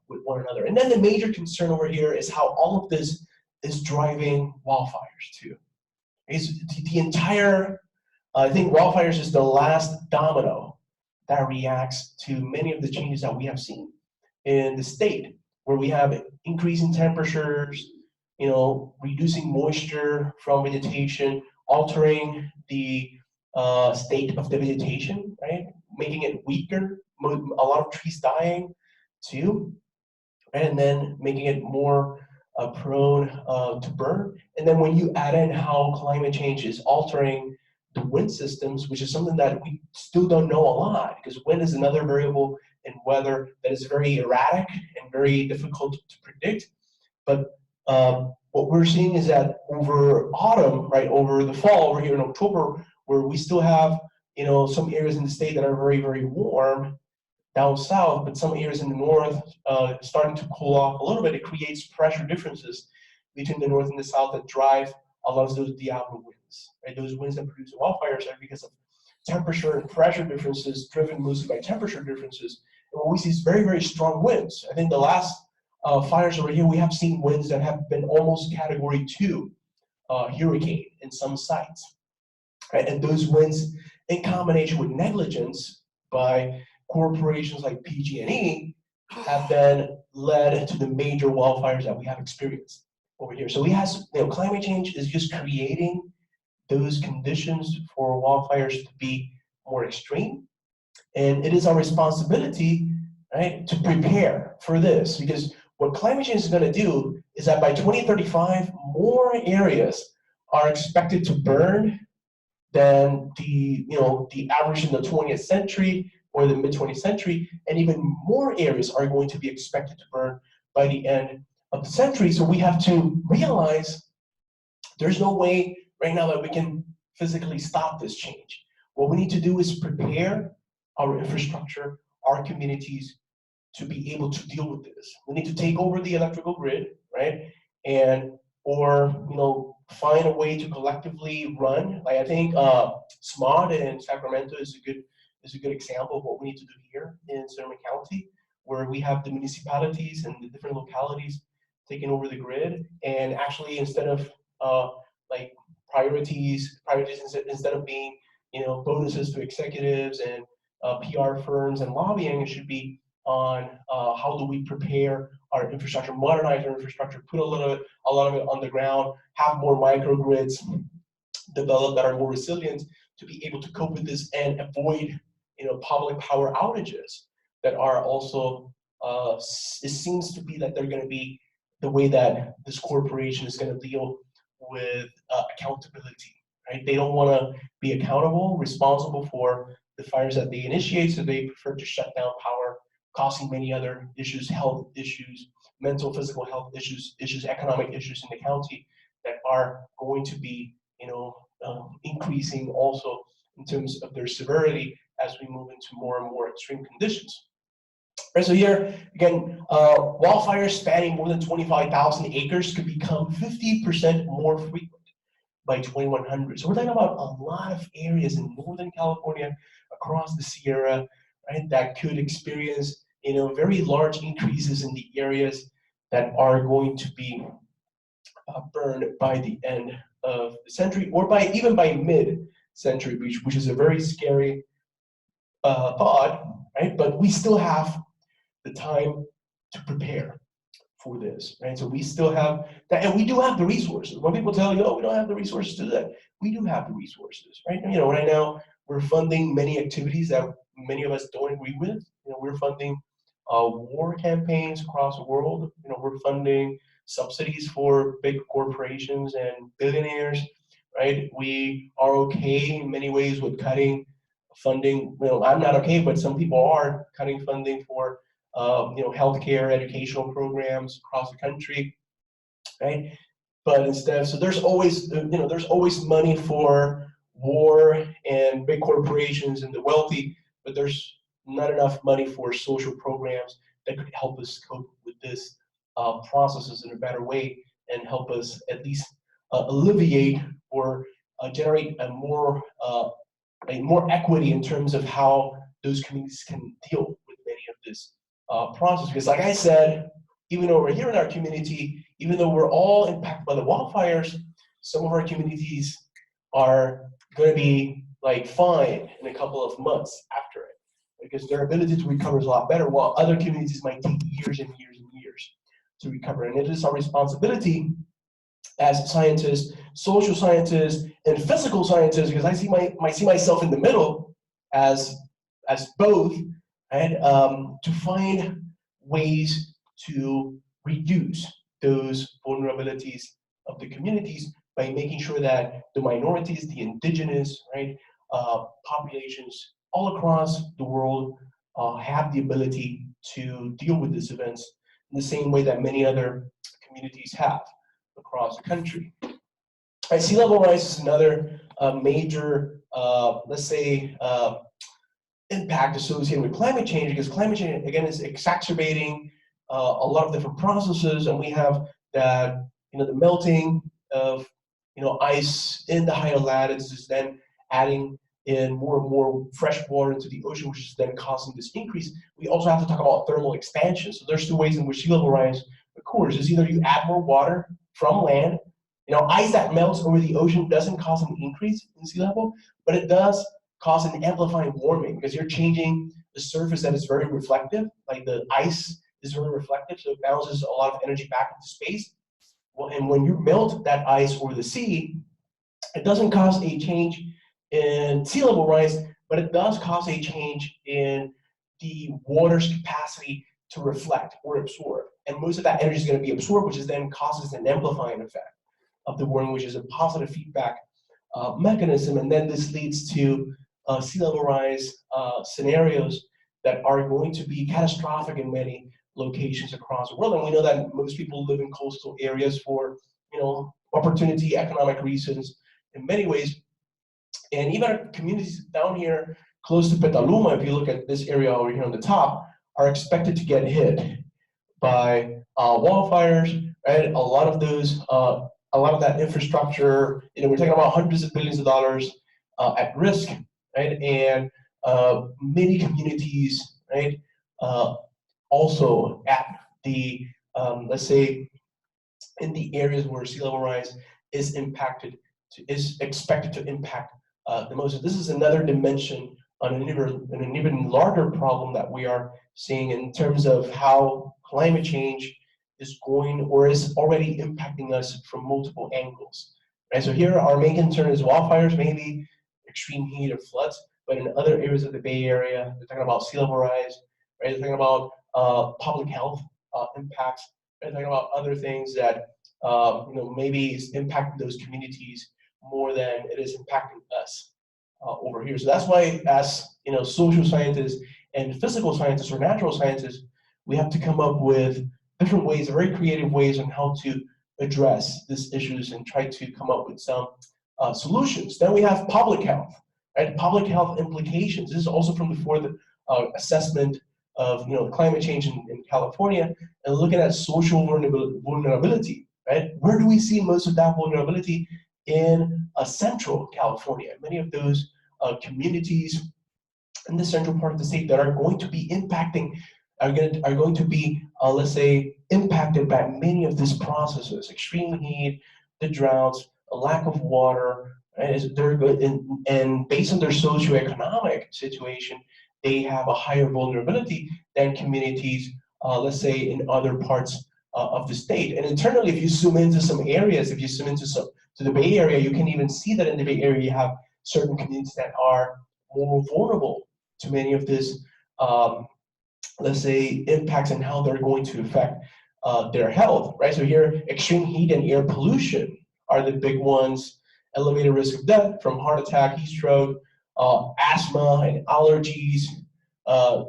with one another. And then the major concern over here is how all of this is driving wildfires too. Is the entire, I think wildfires is the last domino that reacts to many of the changes that we have seen in the state, where we have increasing temperatures, reducing moisture from vegetation, altering the state of the vegetation, right? Making it weaker, a lot of trees dying too, and then making it more prone to burn. And then when you add in how climate change is altering the wind systems, which is something that we still don't know a lot, because wind is another variable in weather that is very erratic and very difficult to predict. But what we're seeing is that over autumn, right, over the fall, over here in October, where we still have, some areas in the state that are very, very warm down south, but some areas in the north starting to cool off a little bit, it creates pressure differences between the north and the south that drive a lot of those Diablo winds, right? Those winds that produce wildfires are because of temperature and pressure differences driven mostly by temperature differences. And what we see is very, very strong winds. I think the last fires over here, we have seen winds that have been almost Category 2 hurricane in some sites. Right? And those winds, in combination with negligence by corporations like PG&E, have then led to the major wildfires that we have experienced over here. So we have, climate change is just creating those conditions for wildfires to be more extreme. And it is our responsibility, right, to prepare for this, because what climate change is going to do is that by 2035, more areas are expected to burn than the average in the 20th century or the mid-20th century, and even more areas are going to be expected to burn by the end of the century. So we have to realize there's no way right now that we can physically stop this change. What we need to do is prepare our infrastructure, our communities, to be able to deal with this. We need to take over the electrical grid, right? Or find a way to collectively run. Like I think SMOD in Sacramento is a good example of what we need to do here in Sonoma County, where we have the municipalities and the different localities taking over the grid, and actually instead of like priorities instead of being bonuses to executives and PR firms and lobbying, it should be on how do we prepare our infrastructure, modernize our infrastructure, put a lot of it on the ground, have more microgrids developed that are more resilient to be able to cope with this and avoid public power outages that are also it seems to be that they're going to be the way that this corporation is going to deal with accountability, right? They don't want to be accountable, responsible for the fires that they initiate, so they prefer to shut down power, causing many other issues, health issues, mental, physical health issues, economic issues in the county that are going to be, increasing also in terms of their severity as we move into more and more extreme conditions. Right, so here, again, wildfires spanning more than 25,000 acres could become 50% more frequent by 2100. So we're talking about a lot of areas in Northern California, across the Sierra, right, that could experience very large increases in the areas that are going to be burned by the end of the century, or even by mid century, which is a very scary thought, right? But we still have the time to prepare for this, right? So we still have that, and we do have the resources. When people tell you, "Oh, we don't have the resources to do that," we do have the resources, right? You know, right now we're funding many activities that many of us don't agree with. You know, we're funding war campaigns across the world. You know, we're funding subsidies for big corporations and billionaires, right? We are okay in many ways with cutting funding. You know, I'm not okay, but some people are cutting funding for you know, healthcare, educational programs across the country, right? But instead, so there's always, you know, there's always money for war and big corporations and the wealthy, but there's not enough money for social programs that could help us cope with this processes in a better way and help us at least alleviate or generate a more equity in terms of how those communities can deal with many of this process. Because like I said, even over here in our community, even though we're all impacted by the wildfires, some of our communities are going to be like fine in a couple of months after it, because their ability to recover is a lot better, while other communities might take years and years and years to recover. And it is our responsibility as scientists, social scientists, and physical scientists, because I see myself in the middle as both, and to find ways to reduce those vulnerabilities of the communities by making sure that the minorities, the indigenous, right, populations all across the world have the ability to deal with these events in the same way that many other communities have across the country. Right, sea level rise is another major, let's say, impact associated with climate change, because climate change, again, is exacerbating a lot of different processes, and we have that, you know, the melting of, you know, ice in the higher latitudes is then adding in more and more fresh water into the ocean, which is then causing this increase. We also have to talk about thermal expansion. So there's two ways in which sea level rise occurs. Is either you add more water from land. You know, ice that melts over the ocean doesn't cause an increase in sea level, but it does cause an amplifying warming, because you're changing the surface that is very reflective, like the ice is very reflective, so it bounces a lot of energy back into space. Well, and when you melt that ice or the sea, it doesn't cause a change in sea level rise, but it does cause a change in the water's capacity to reflect or absorb. And most of that energy is going to be absorbed, which is then causes an amplifying effect of the warming, which is a positive feedback mechanism. And then this leads to sea level rise scenarios that are going to be catastrophic in many locations across the world. And we know that most people live in coastal areas for, you know, opportunity, economic reasons in many ways. And even our communities down here close to Petaluma, if you look at this area over here on the top, are expected to get hit by wildfires, right? A lot of those, a lot of that infrastructure, you know, we're talking about hundreds of billions of dollars at risk, right? And many communities, right, also at the, let's say, in the areas where sea level rise is is expected to impact the most. So this is another dimension on an even larger problem that we are seeing in terms of how climate change is going or is already impacting us from multiple angles. Right? So here our main concern is wildfires, maybe extreme heat or floods, but in other areas of the Bay Area, they're talking about sea level rise, right? They're talking about public health impacts. They're talking about other things that you know, maybe is impacting those communities more than it is impacting us over here. So that's why, as you know, social scientists and physical scientists or natural scientists, we have to come up with different ways, very creative ways on how to address these issues and try to come up with some solutions. Then we have public health, right? Public health implications. This is also from the fourth assessment of, you know, climate change in California, and looking at social vulnerability, right? Where do we see most of that vulnerability? In Central California. Many of those communities in the central part of the state that are going to be impacting, are going to be, let's say, impacted by many of these processes: extreme heat, the droughts, a lack of water, right? They're good, and based on their socioeconomic situation, they have a higher vulnerability than communities, let's say, in other parts of the state. And internally, if you zoom into some areas, if you zoom into to the Bay Area, you can even see that in the Bay Area you have certain communities that are more vulnerable to many of these, let's say, impacts and how they're going to affect their health, right? So here, extreme heat and air pollution are the big ones. Elevated risk of death from heart attack, heat stroke, asthma and allergies.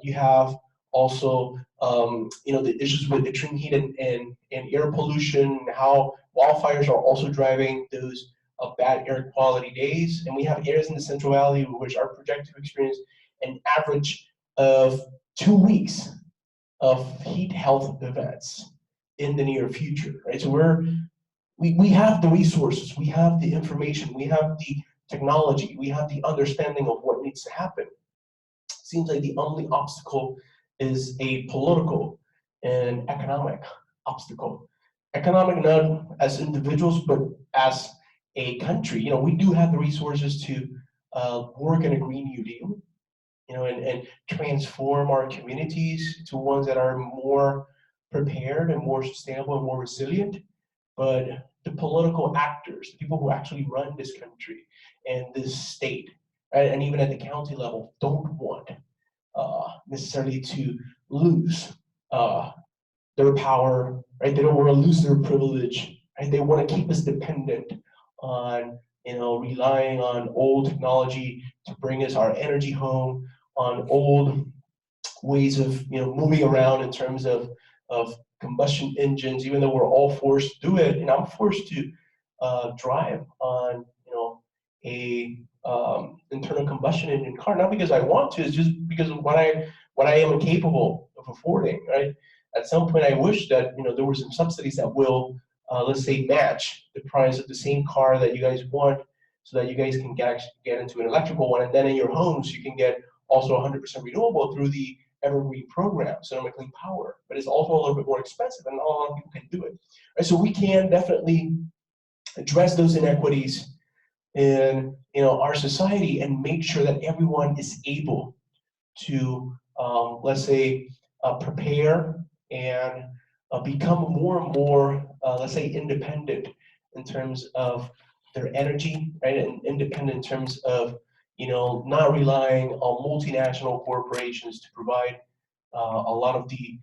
You have also, the issues with extreme heat and air pollution, how wildfires are also driving those bad air quality days. And we have areas in the Central Valley which are projected to experience an average of 2 weeks of heat health events in the near future, right? So we have the resources, we have the information, we have the technology, we have the understanding of what needs to happen. Seems like the only obstacle is a political and economic obstacle. Economic, not as individuals, but as a country. We do have the resources to work in a Green New Deal, and transform our communities to ones that are more prepared and more sustainable and more resilient. But the political actors, the people who actually run this country and this state, right, and even at the county level, don't want necessarily to lose their power, right? They don't want to lose their privilege, right? They want to keep us dependent on, relying on old technology to bring us our energy home, on old ways of, moving around in terms of combustion engines, even though we're all forced to do it. And I'm forced to drive on, a internal combustion engine car, not because I want to, it's just because of what I am capable of affording, right? At some point, I wish that, there were some subsidies that will, let's say, match the price of the same car that you guys want, so that you guys can get into an electrical one, and then in your homes, you can get also 100% renewable through the Evergreen program, Sonoma Clean Power. But it's also a little bit more expensive, and not a lot of people can do it. Right? So we can definitely address those inequities in our society and make sure that everyone is able to, let's say, prepare and become more and more, let's say, independent in terms of their energy, right? And independent in terms of, not relying on multinational corporations to provide a lot of the,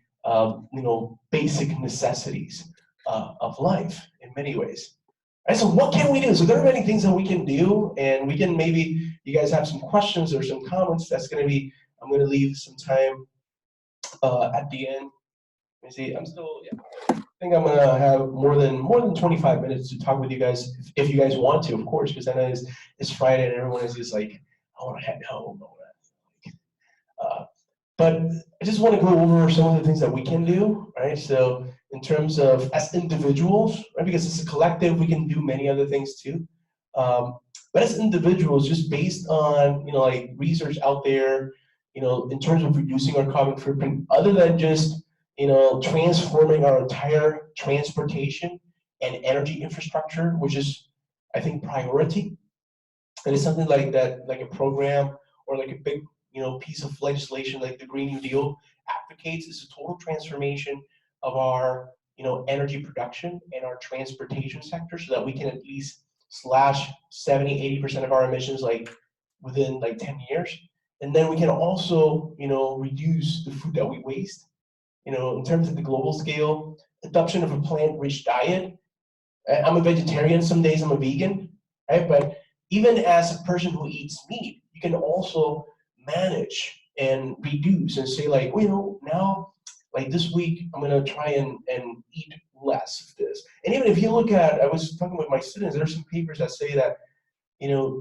basic necessities of life in many ways. Right, so what can we do? So there are many things that we can do, and we can, maybe you guys have some questions or some comments. I'm going to leave some time at the end. Let me see, I think I'm going to have more than 25 minutes to talk with you guys, if you guys want to, of course, because I know it's Friday and everyone is just like, I want to head home. But I just want to go over some of the things that we can do, right? So in terms of as individuals, right? Because it's a collective, we can do many other things too. But as individuals, just based on, like research out there, in terms of reducing our carbon footprint, other than just, transforming our entire transportation and energy infrastructure, which is, I think, priority. And it's something like that, like a program or like a big, piece of legislation like the Green New Deal advocates, is a total transformation of our, energy production and our transportation sector, so that we can at least slash 70–80% of our emissions like within like 10 years. And then we can also, reduce the food that we waste. In terms of the global scale, adoption of a plant-rich diet. I'm a vegetarian, some days I'm a vegan, right? But even as a person who eats meat, you can also manage and reduce and say like, now, like this week, I'm gonna try and eat less of this. And even if you look at, I was talking with my students, there are some papers that say that,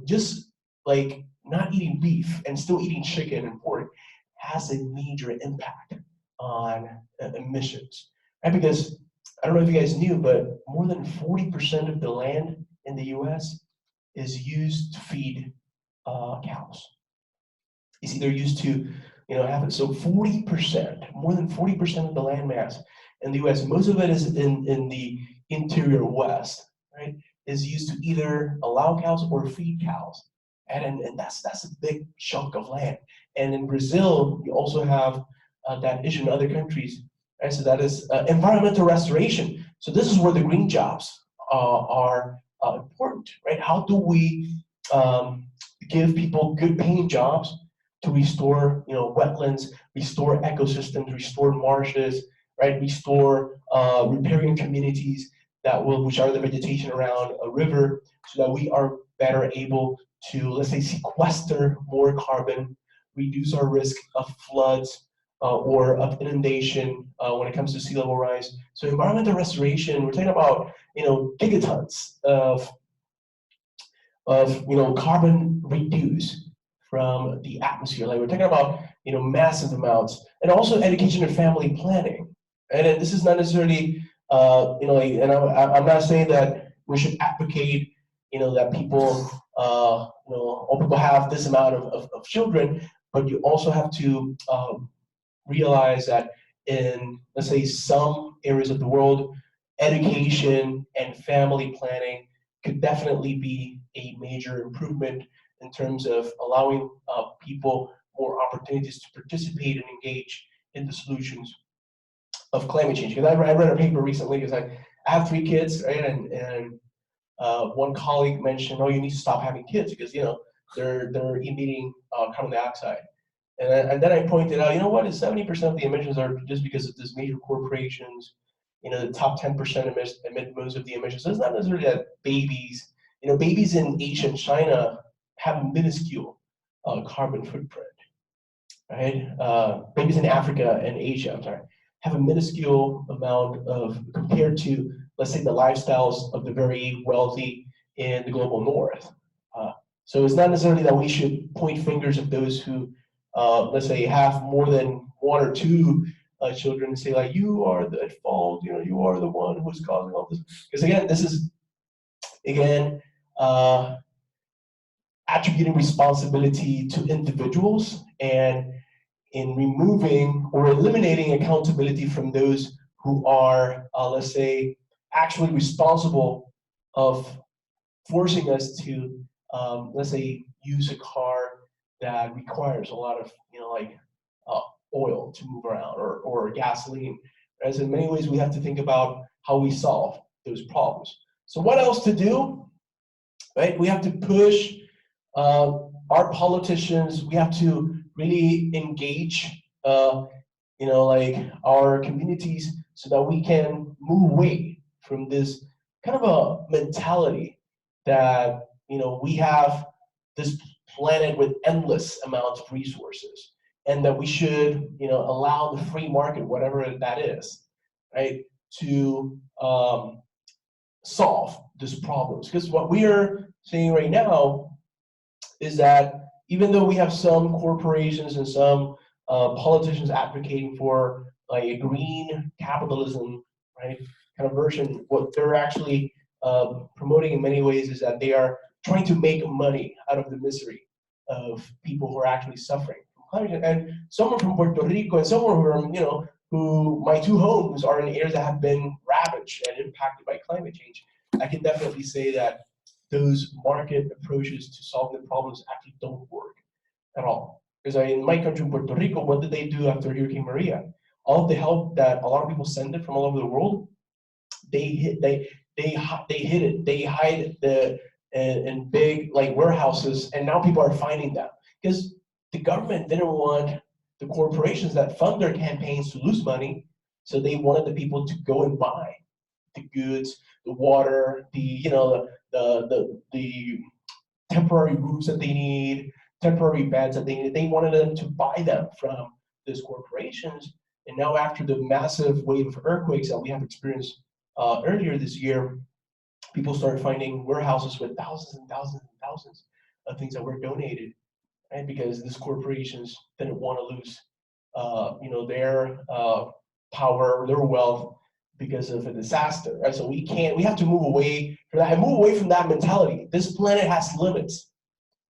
just like not eating beef and still eating chicken and pork has a major impact on emissions, right? Because I don't know if you guys knew, but more than 40% of the land in the US is used to feed cows. It's either used to, have it. So 40%, more than 40% of the land mass in the US, most of it is in the interior West, right? is used to either allow cows or feed cows. And that's a big chunk of land. And in Brazil, you also have that issue in other countries. And so that is environmental restoration. So this is where the green jobs are important, right? How do we give people good paying jobs to restore, wetlands, restore ecosystems, restore marshes, right? Restore riparian communities which are the vegetation around a river, so that we are better able to, let's say, sequester more carbon, reduce our risk of floods or of inundation when it comes to sea level rise. So environmental restoration, we're talking about, gigatons of carbon reduced from the atmosphere. Like we're talking about, massive amounts, and also education and family planning. And this is not necessarily, I'm not saying that we should advocate, that people, all people have this amount of children, but you also have to realize that in, let's say, some areas of the world, education and family planning could definitely be a major improvement in terms of allowing people more opportunities to participate and engage in the solutions of climate change. Because I read a paper recently, because I have 3 kids, right? And one colleague mentioned, oh, you need to stop having kids because they're emitting carbon dioxide. And then I pointed out, you know what, is 70% of the emissions are just because of these major corporations. The top 10% emit most of the emissions. So it's not necessarily that babies, babies in Asia and China have a minuscule carbon footprint, right? Babies in Africa and Asia, I'm sorry, have a minuscule amount compared to, let's say, the lifestyles of the very wealthy in the global north. So it's not necessarily that we should point fingers at those who, let's say, have more than 1 or 2 children and say, like, you are at fault, you are the one who's causing all this. Because again, this is, attributing responsibility to individuals, and in removing or eliminating accountability from those who are, let's say, actually responsible of forcing us to, let's say, use a car that requires a lot of, oil to move around, or gasoline. As in many ways, we have to think about how we solve those problems. So what else to do, right? We have to push our politicians. We have to really engage, our communities, so that we can move away from this kind of a mentality that, we have this planet with endless amounts of resources, and that we should, allow the free market, whatever that is, right, to solve these problems. Because what we are seeing right now is that even though we have some corporations and some politicians advocating for like a green capitalism, right, kind of version, what they're actually promoting in many ways is that they are trying to make money out of the misery of people who are actually suffering from climate change. And someone from Puerto Rico and someone from, who my 2 homes are in areas that have been ravaged and impacted by climate change, I can definitely say that those market approaches to solving the problems actually don't work at all. Because in my country, Puerto Rico, what did they do after Hurricane Maria? All of the help that a lot of people send it from all over the world, they hid it. They hide it in big warehouses, and now people are finding them because the government didn't want the corporations that fund their campaigns to lose money, so they wanted the people to go and buy the goods, the water, the temporary roofs that they need, temporary beds that they need. They wanted them to buy them from these corporations. And now, after the massive wave of earthquakes that we have experienced earlier this year, people started finding warehouses with thousands and thousands and thousands of things that were donated, right? Because these corporations didn't want to lose, their power, their wealth, because of a disaster, right? So we have to move away from that, and move away from that mentality. This planet has limits,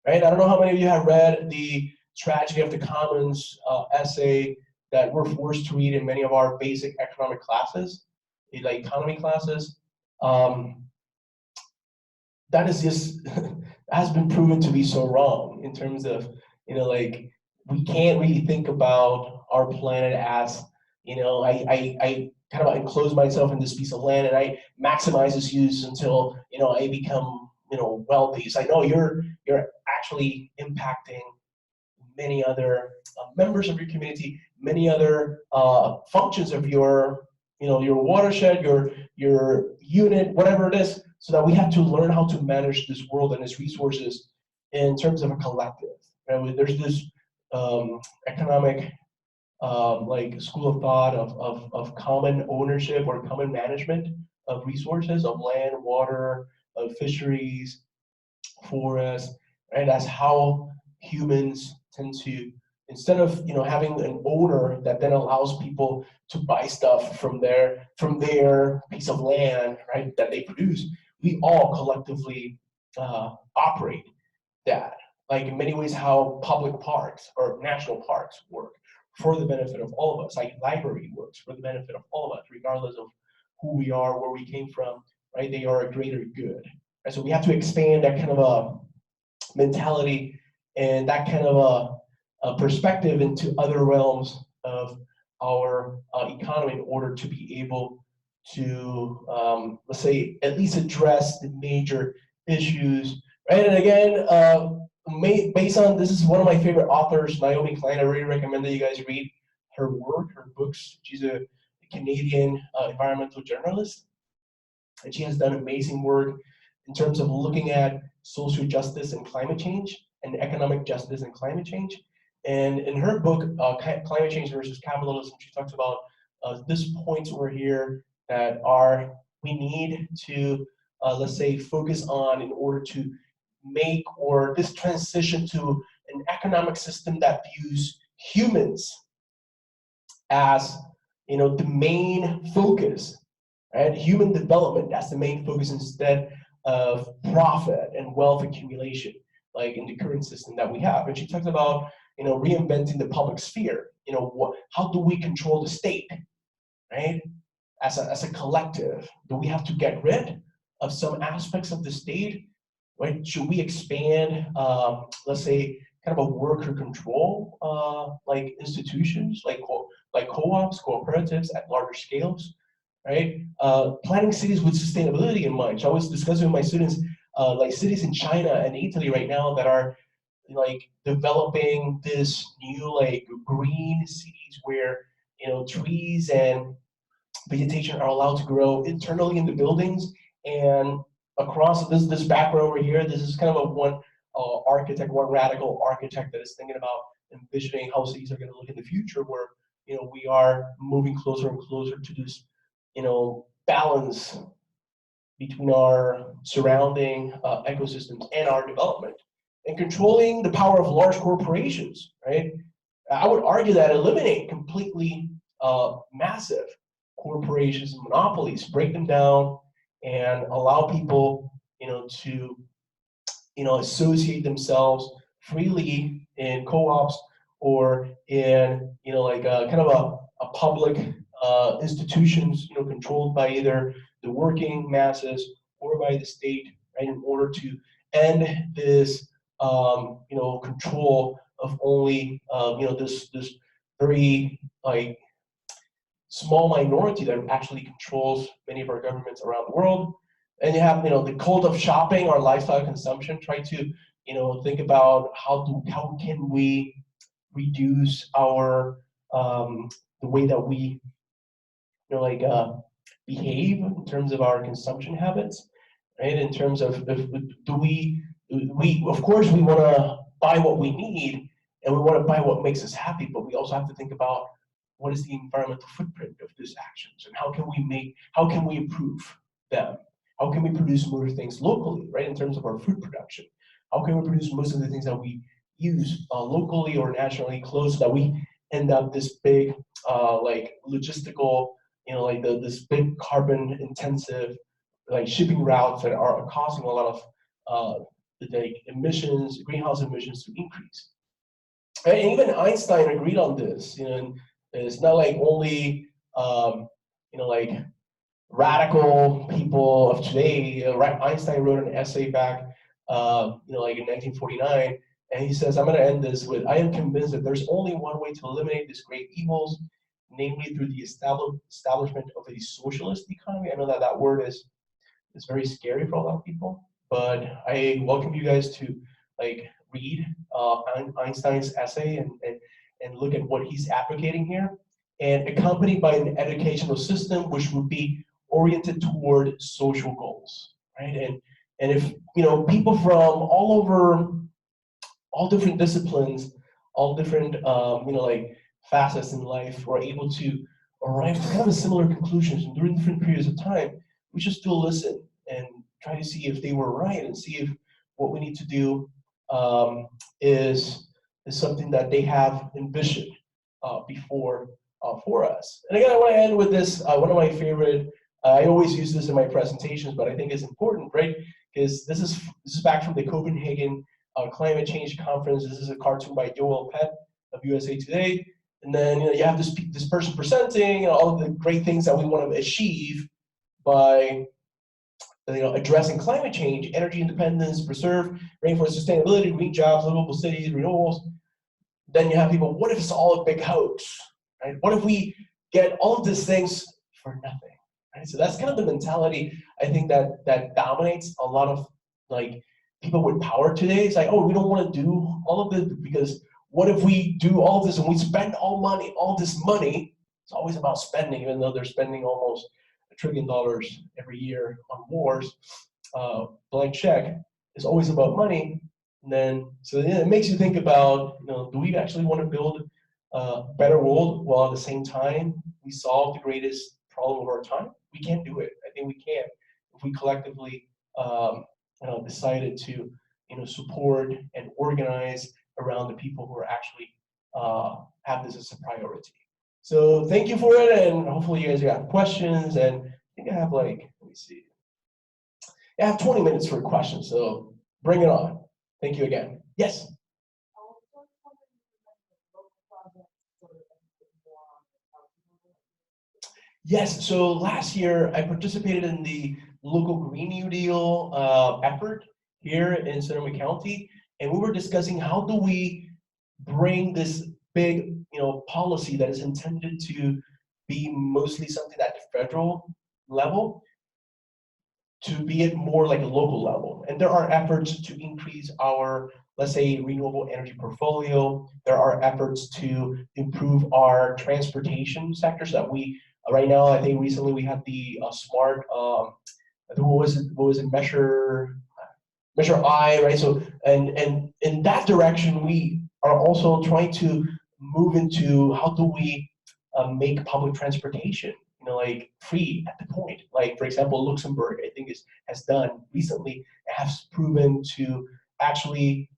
right? I don't know how many of you have read the Tragedy of the Commons essay that we're forced to read in many of our basic economic classes, like economy classes. that is just has been proven to be so wrong in terms of, like, we can't really think about our planet as, I kind of enclose myself in this piece of land and I maximize its use until, I become, wealthy. So I know you're actually impacting many other members of your community, many other functions of your, your watershed, your unit, whatever it is, so that we have to learn how to manage this world and its resources in terms of a collective. Right? There's this economic like school of thought of common ownership or common management of resources, of land, water, of fisheries, forests, right? That's how humans tend to, instead of having an owner that then allows people to buy stuff from their piece of land, right, that they produce, we all collectively operate that. Like in many ways, how public parks or national parks work for the benefit of all of us, like library works for the benefit of all of us, regardless of who we are, where we came from, right? They are a greater good. Right? So we have to expand that kind of a mentality and that kind of a perspective into other realms of our economy in order to be able to, let's say, at least address the major issues. Right? And again, based on, this is one of my favorite authors, Naomi Klein. I really recommend that you guys read her work, her books. She's a Canadian environmental journalist, and she has done amazing work in terms of looking at social justice and climate change, and economic justice and climate change. And in her book, Climate Change versus Capitalism, she talks about these points over here that we need to, let's say, focus on in order to make, or this transition to an economic system that views humans as, the main focus, right? Human development, that's the main focus instead of profit and wealth accumulation, like in the current system that we have. And she talks about, reinventing the public sphere. How do we control the state, right? As a collective, do we have to get rid of some aspects of the state? Right? Should we expand, let's say, kind of a worker control, like institutions, like co-ops, cooperatives at larger scales, right? Planning cities with sustainability in mind. So I was discussing with my students, like cities in China and Italy right now that are like developing this new like green cities where trees and vegetation are allowed to grow internally in the buildings and across this background over here. This is kind of one radical architect that is thinking about envisioning how cities are going to look in the future, where we are moving closer and closer to this balance between our surrounding ecosystems and our development, and controlling the power of large corporations. Right? I would argue that eliminate completely massive corporations and monopolies, break them down, and allow people, to, associate themselves freely in co-ops or in, like kind of a public institutions, controlled by either the working masses or by the state, right, in order to end this, control of only, this very like small minority that actually controls many of our governments around the world. And you have, the cult of shopping, our lifestyle consumption. Try to, think about how can we reduce our the way that we, behave in terms of our consumption habits, right? In terms of do we of course we want to buy what we need and we want to buy what makes us happy, but we also have to think about what is the environmental footprint of these actions, and how can we improve them? How can we produce more things locally, right? In terms of our food production, how can we produce most of the things that we use locally or nationally close, so that we end up this big, like logistical, this big carbon intensive, like shipping routes that are causing a lot of the emissions, greenhouse emissions to increase. And even Einstein agreed on this. And it's not like only, radical people of today. Einstein wrote an essay back, like in 1949, and he says, I'm going to end this with, I am convinced that there's only one way to eliminate these great evils, namely through the establishment of a socialist economy. I know that that word is very scary for a lot of people, but I welcome you guys to like read Einstein's essay and look at what he's advocating here, and accompanied by an educational system which would be oriented toward social goals, right? And if people from all over, all different disciplines, all different like facets in life were able to arrive to kind of a similar conclusions during different periods of time, we should still listen and try to see if they were right and see if what we need to do is something that they have envisioned before for us. And again, I want to end with this, one of my favorite, I always use this in my presentations, but I think it's important, right? Because this is back from the Copenhagen Climate Change Conference. This is a cartoon by Joel Pett of USA Today. And then you have this person presenting all of the great things that we want to achieve by addressing climate change, energy independence, preserve rainforest sustainability, green jobs, livable cities, renewables. Then you have people, what if it's all a big hoax? Right? What if we get all of these things for nothing? Right? So that's kind of the mentality I think that dominates a lot of like people with power today. It's like, oh, we don't want to do all of this because what if we do all of this and we spend all this money? It's always about spending, even though they're spending almost $1 trillion every year on wars. Blank check is always about money. And then, so it makes you think about, do we actually want to build a better world while at the same time we solve the greatest problem of our time? We can't do it. I think we can if we collectively decided to support and organize around the people who are actually have this as a priority. So thank you for it, and hopefully you guys got questions. And I think I have let me see. I have 20 minutes for questions, so bring it on. Thank you again. Yes? Yes, so last year I participated in the local Green New Deal effort here in Sonoma County, and we were discussing how do we bring this big policy that is intended to be mostly something at the federal level to be it more like a local level. And there are efforts to increase our, let's say, renewable energy portfolio. There are efforts to improve our transportation sector so that we, right now, I think recently we had the smart, what was it, Measure I, right? So, and in that direction, we are also trying to move into how do we make public transportation like free at the point. Like, for example, Luxembourg, I think has done recently, has proven to actually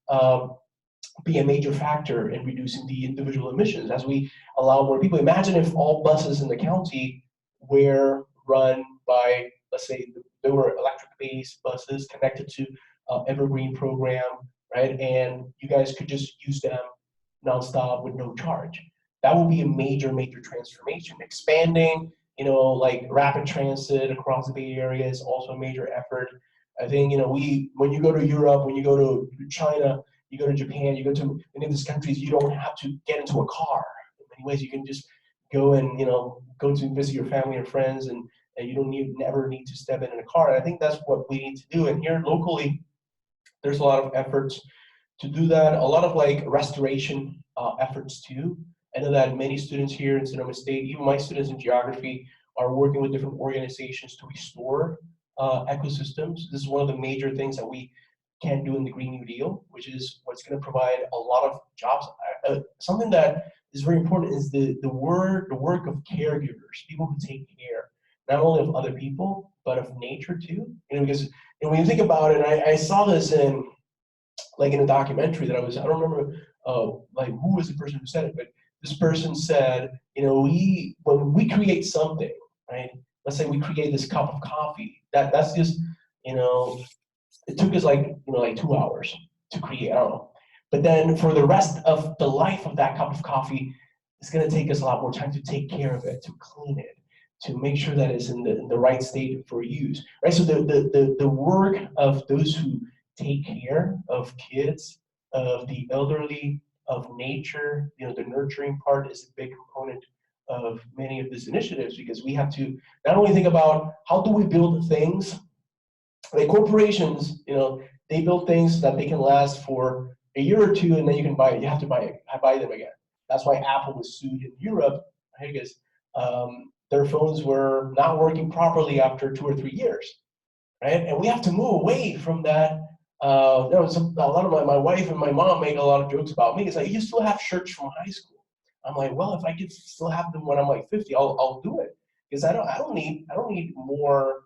be a major factor in reducing the individual emissions as we allow more people. Imagine if all buses in the county were run by, let's say, there were electric-based buses connected to Evergreen program, right? And you guys could just use them nonstop with no charge. That would be a major, major transformation. Expanding, like rapid transit across the Bay Area is also a major effort. I think, when you go to Europe, when you go to China, you go to Japan, you go to many of these countries, you don't have to get into a car. In many ways, you can just go and, go to visit your family and friends, and you don't never need to step in a car. And I think that's what we need to do. And here locally, there's a lot of efforts to do that. A lot of like restoration efforts too. I know that many students here in Sonoma State, even my students in geography, are working with different organizations to restore ecosystems. This is one of the major things that we can do in the Green New Deal, which is what's going to provide a lot of jobs. Something that is very important is the work of caregivers, people who take care not only of other people but of nature too. Because when you think about it, I saw this in a documentary that I don't remember who was the person who said it, but this person said, when we create something, right? Let's say we create this cup of coffee. That's just, it took us like 2 hours to create. I don't know. But then for the rest of the life of that cup of coffee, it's going to take us a lot more time to take care of it, to clean it, to make sure that it's in the right state for use, right? So the work of those who take care of kids, of the elderly, of nature, the nurturing part is a big component of many of these initiatives, because we have to not only think about how do we build things, like corporations, they build things that they can last for a year or two, and then you have to buy them again. That's why Apple was sued in Europe, right? Because their phones were not working properly after 2 or 3 years, right? And we have to move away from that. A lot of my wife and my mom make a lot of jokes about me. It's like, you still have shirts from high school. I'm like, well, if I could still have them when I'm like 50, I'll do it, because I don't need more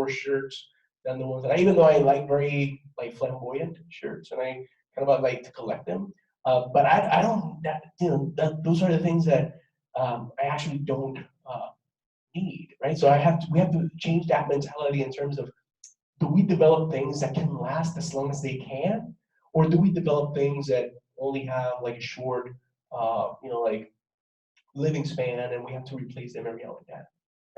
shirts than the ones that even though I like very like flamboyant shirts, and I kind of like to collect them. But I don't those are the things that I actually don't need, right? So we have to change that mentality in terms of, do we develop things that can last as long as they can, or do we develop things that only have like a short, like living span, and we have to replace them every now and then?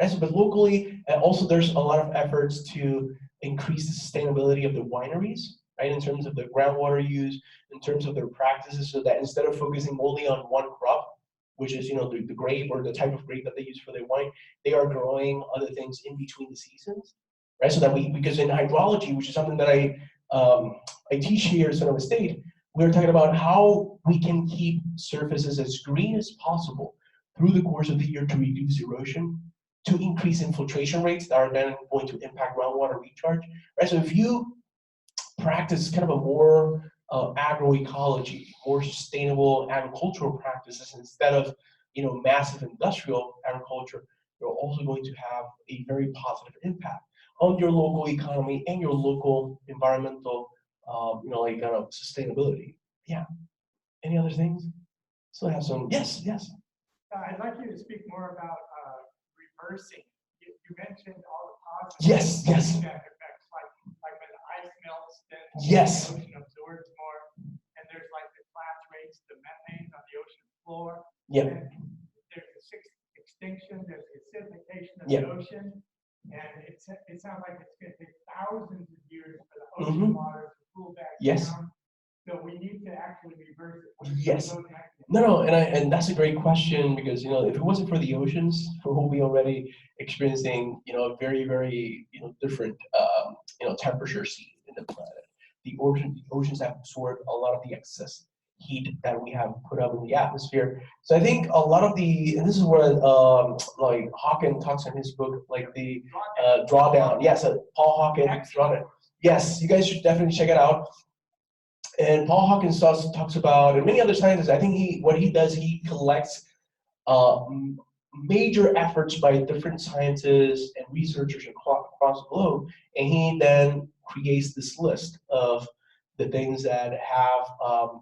Right? So, but locally, also there's a lot of efforts to increase the sustainability of the wineries, right? In terms of the groundwater use, in terms of their practices, so that instead of focusing only on one crop, which is the grape or the type of grape that they use for their wine, they are growing other things in between the seasons, right? So that because in hydrology, which is something that I teach here at Sonoma State, we're talking about how we can keep surfaces as green as possible through the course of the year to reduce erosion, to increase infiltration rates that are then going to impact groundwater recharge, right? So if you practice kind of a more agroecology, more sustainable agricultural practices instead of massive industrial agriculture, you're also going to have a very positive impact on your local economy and your local environmental, like kind of sustainability. Yeah. Any other things? Still have some. Yes. I'd like you to speak more about reversing. You mentioned all the positive yes effects, like when the ice melts, then yes the ocean absorbs more, and there's like the collapse rates, the methane on the ocean floor. Yeah. And there's the extinction, there's the acidification of Yeah. the ocean, and it sounds like it's going to take thousands of years for the ocean water to cool back Yes. down. So we need to actually reverse it. Yes. No, and that's a great question, because if it wasn't for the oceans, we will be already experiencing a very, very different temperature scene in the planet. The oceans have absorbed a lot of the excess heat that we have put up in the atmosphere. So I think a lot of and this is what like Hawken talks in his book, like the drawdown. Yes, Paul Hawken drawdown. Yes, you guys should definitely check it out. And Paul Hawkins talks about, and many other scientists, I think what he does, he collects major efforts by different scientists and researchers across the globe, and he then creates this list of the things that have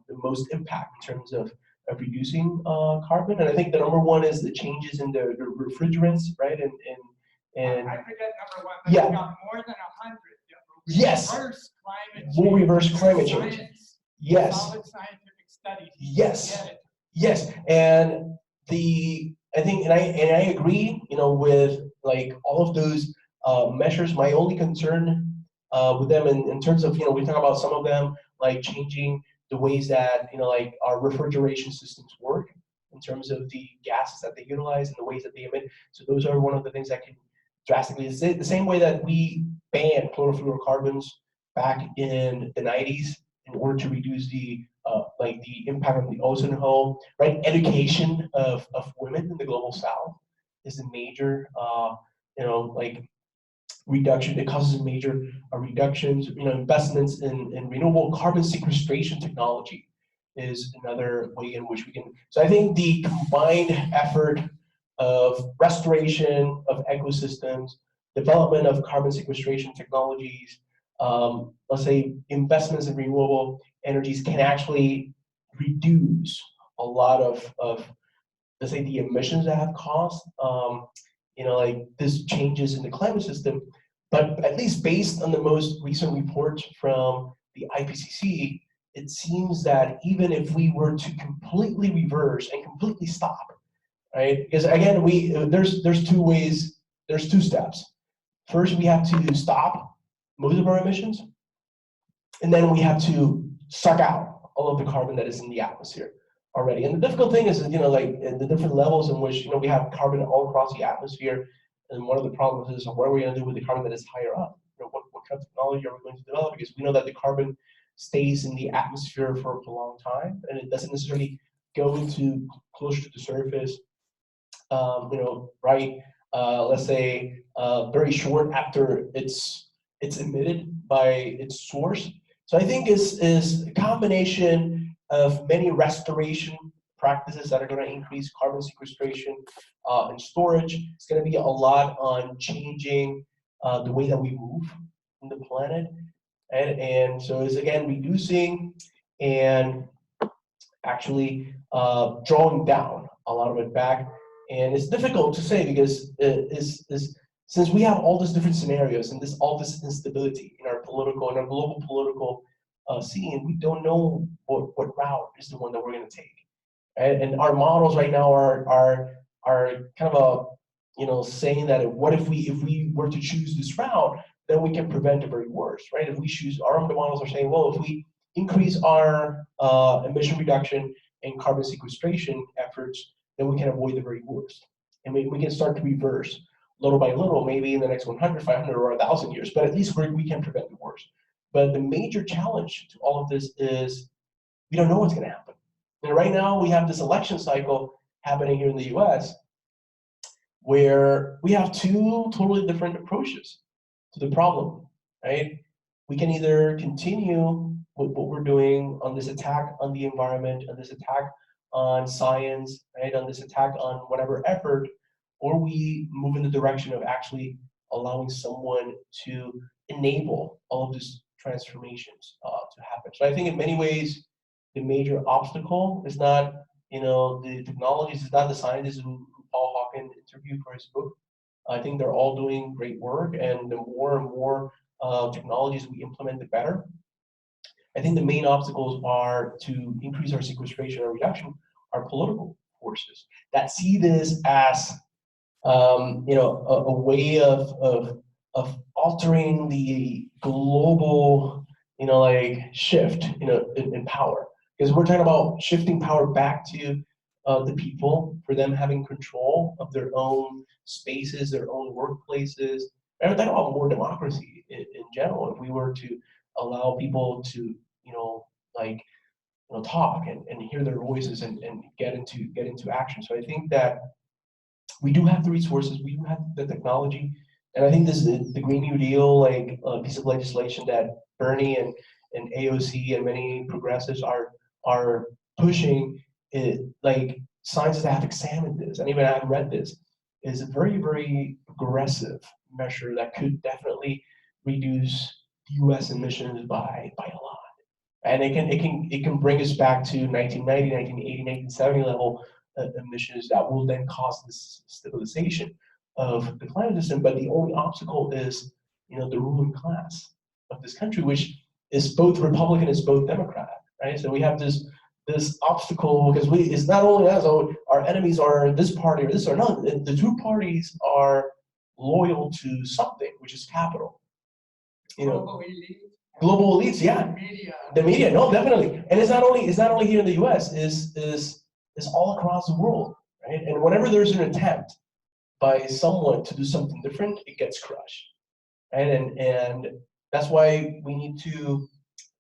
the most impact in terms of reducing carbon. And I think the number one is the changes in the refrigerants, right? And I forget number one, but it's got more than 100. Yes. Reverse climate change. We'll reverse climate change. Science, yes. Solid scientific studies. Yes. Yes. And I think, and I agree, with like all of those measures. My only concern with them in terms of, we talk about some of them, like changing the ways that, like our refrigeration systems work in terms of the gases that they utilize and the ways that they emit. So those are one of the things that can drastically, the same way that we banned chlorofluorocarbons back in the 90s in order to reduce the impact of the ozone hole, right? Education of women in the global south is a major, reduction. It causes major reductions. Investments in renewable carbon sequestration technology is another way in which we can. So I think the combined effort of restoration of ecosystems, development of carbon sequestration technologies, let's say investments in renewable energies can actually reduce a lot of let's say the emissions that have caused like this changes in the climate system. But at least based on the most recent report from the IPCC, it seems that even if we were to completely reverse and completely stop, right? Because again, there's two ways there's two steps. First, we have to stop most of our emissions, and then we have to suck out all of the carbon that is in the atmosphere already. And the difficult thing is, like the different levels in which, we have carbon all across the atmosphere. And one of the problems is, what are we going to do with the carbon that is higher up? What kind of technology are we going to develop? Because we know that the carbon stays in the atmosphere for a long time, and it doesn't necessarily go into closer to the surface, right, let's say, very short after it's emitted by its source. So I think is a combination of many restoration practices that are going to increase carbon sequestration and storage. It's going to be a lot on changing the way that we move on the planet. And so it's, again, reducing and actually drawing down a lot of it back. And it's difficult to say because since we have all these different scenarios and all this instability in our global political scene, we don't know what route is the one that we're going to take. And our models right now are kind of saying that what if we were to choose this route, then we can prevent the very worst, right? If we choose, our models are saying, well, if we increase our emission reduction and carbon sequestration efforts, then we can avoid the very worst. And we can start to reverse little by little, maybe in the next 100, 500, or 1,000 years, but at least we can prevent the worst. But the major challenge to all of this is we don't know what's going to happen. And right now we have this election cycle happening here in the US where we have two totally different approaches to the problem, right? We can either continue with what we're doing on this attack on the environment, on this attack on science, right, on this attack on whatever effort, or we move in the direction of actually allowing someone to enable all of these transformations to happen. So I think in many ways, the major obstacle is not, the technologies, it's not the scientists who Paul Hawken interviewed for his book. I think they're all doing great work, and the more and more technologies we implement, the better. I think the main obstacles are to increase our sequestration or reduction are political forces that see this as a way of altering the global shift in power, because we're talking about shifting power back to the people, for them having control of their own spaces, their own workplaces. And we're talking about more democracy in general. If we were to allow people to talk and hear their voices and get into action. So I think that we do have the resources, we do have the technology, and I think this is the Green New Deal, piece of legislation that Bernie and AOC and many progressives are pushing. Scientists that have examined this, and even I've read this, is a very, very aggressive measure that could definitely reduce U.S. emissions by a lot. And it can bring us back to 1990, 1980, 1970 level emissions that will then cause this stabilization of the climate system. But the only obstacle is, the ruling class of this country, which is both Republican, is both Democrat, right? So we have this obstacle, because it's not only us, our enemies are this party or this or not. The two parties are loyal to something, which is capital. Global elites, yeah. The media, no, definitely. And it's not only here in the US, is all across the world, right? And whenever there's an attempt by someone to do something different, it gets crushed. Right? And that's why we need to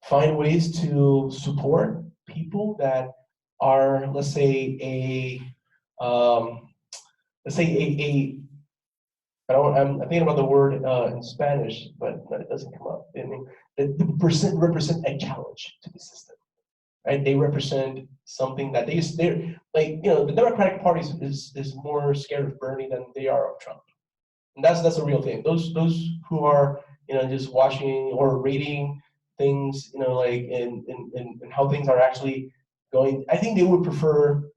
find ways to support people that are, let's say, I'm thinking about the word in Spanish, but it doesn't come up. I mean, the represent a challenge to the system, right? They represent something that they're the Democratic Party is more scared of Bernie than they are of Trump, and that's a real thing. Those who are just watching or reading things, and how things are actually going, I think they would prefer,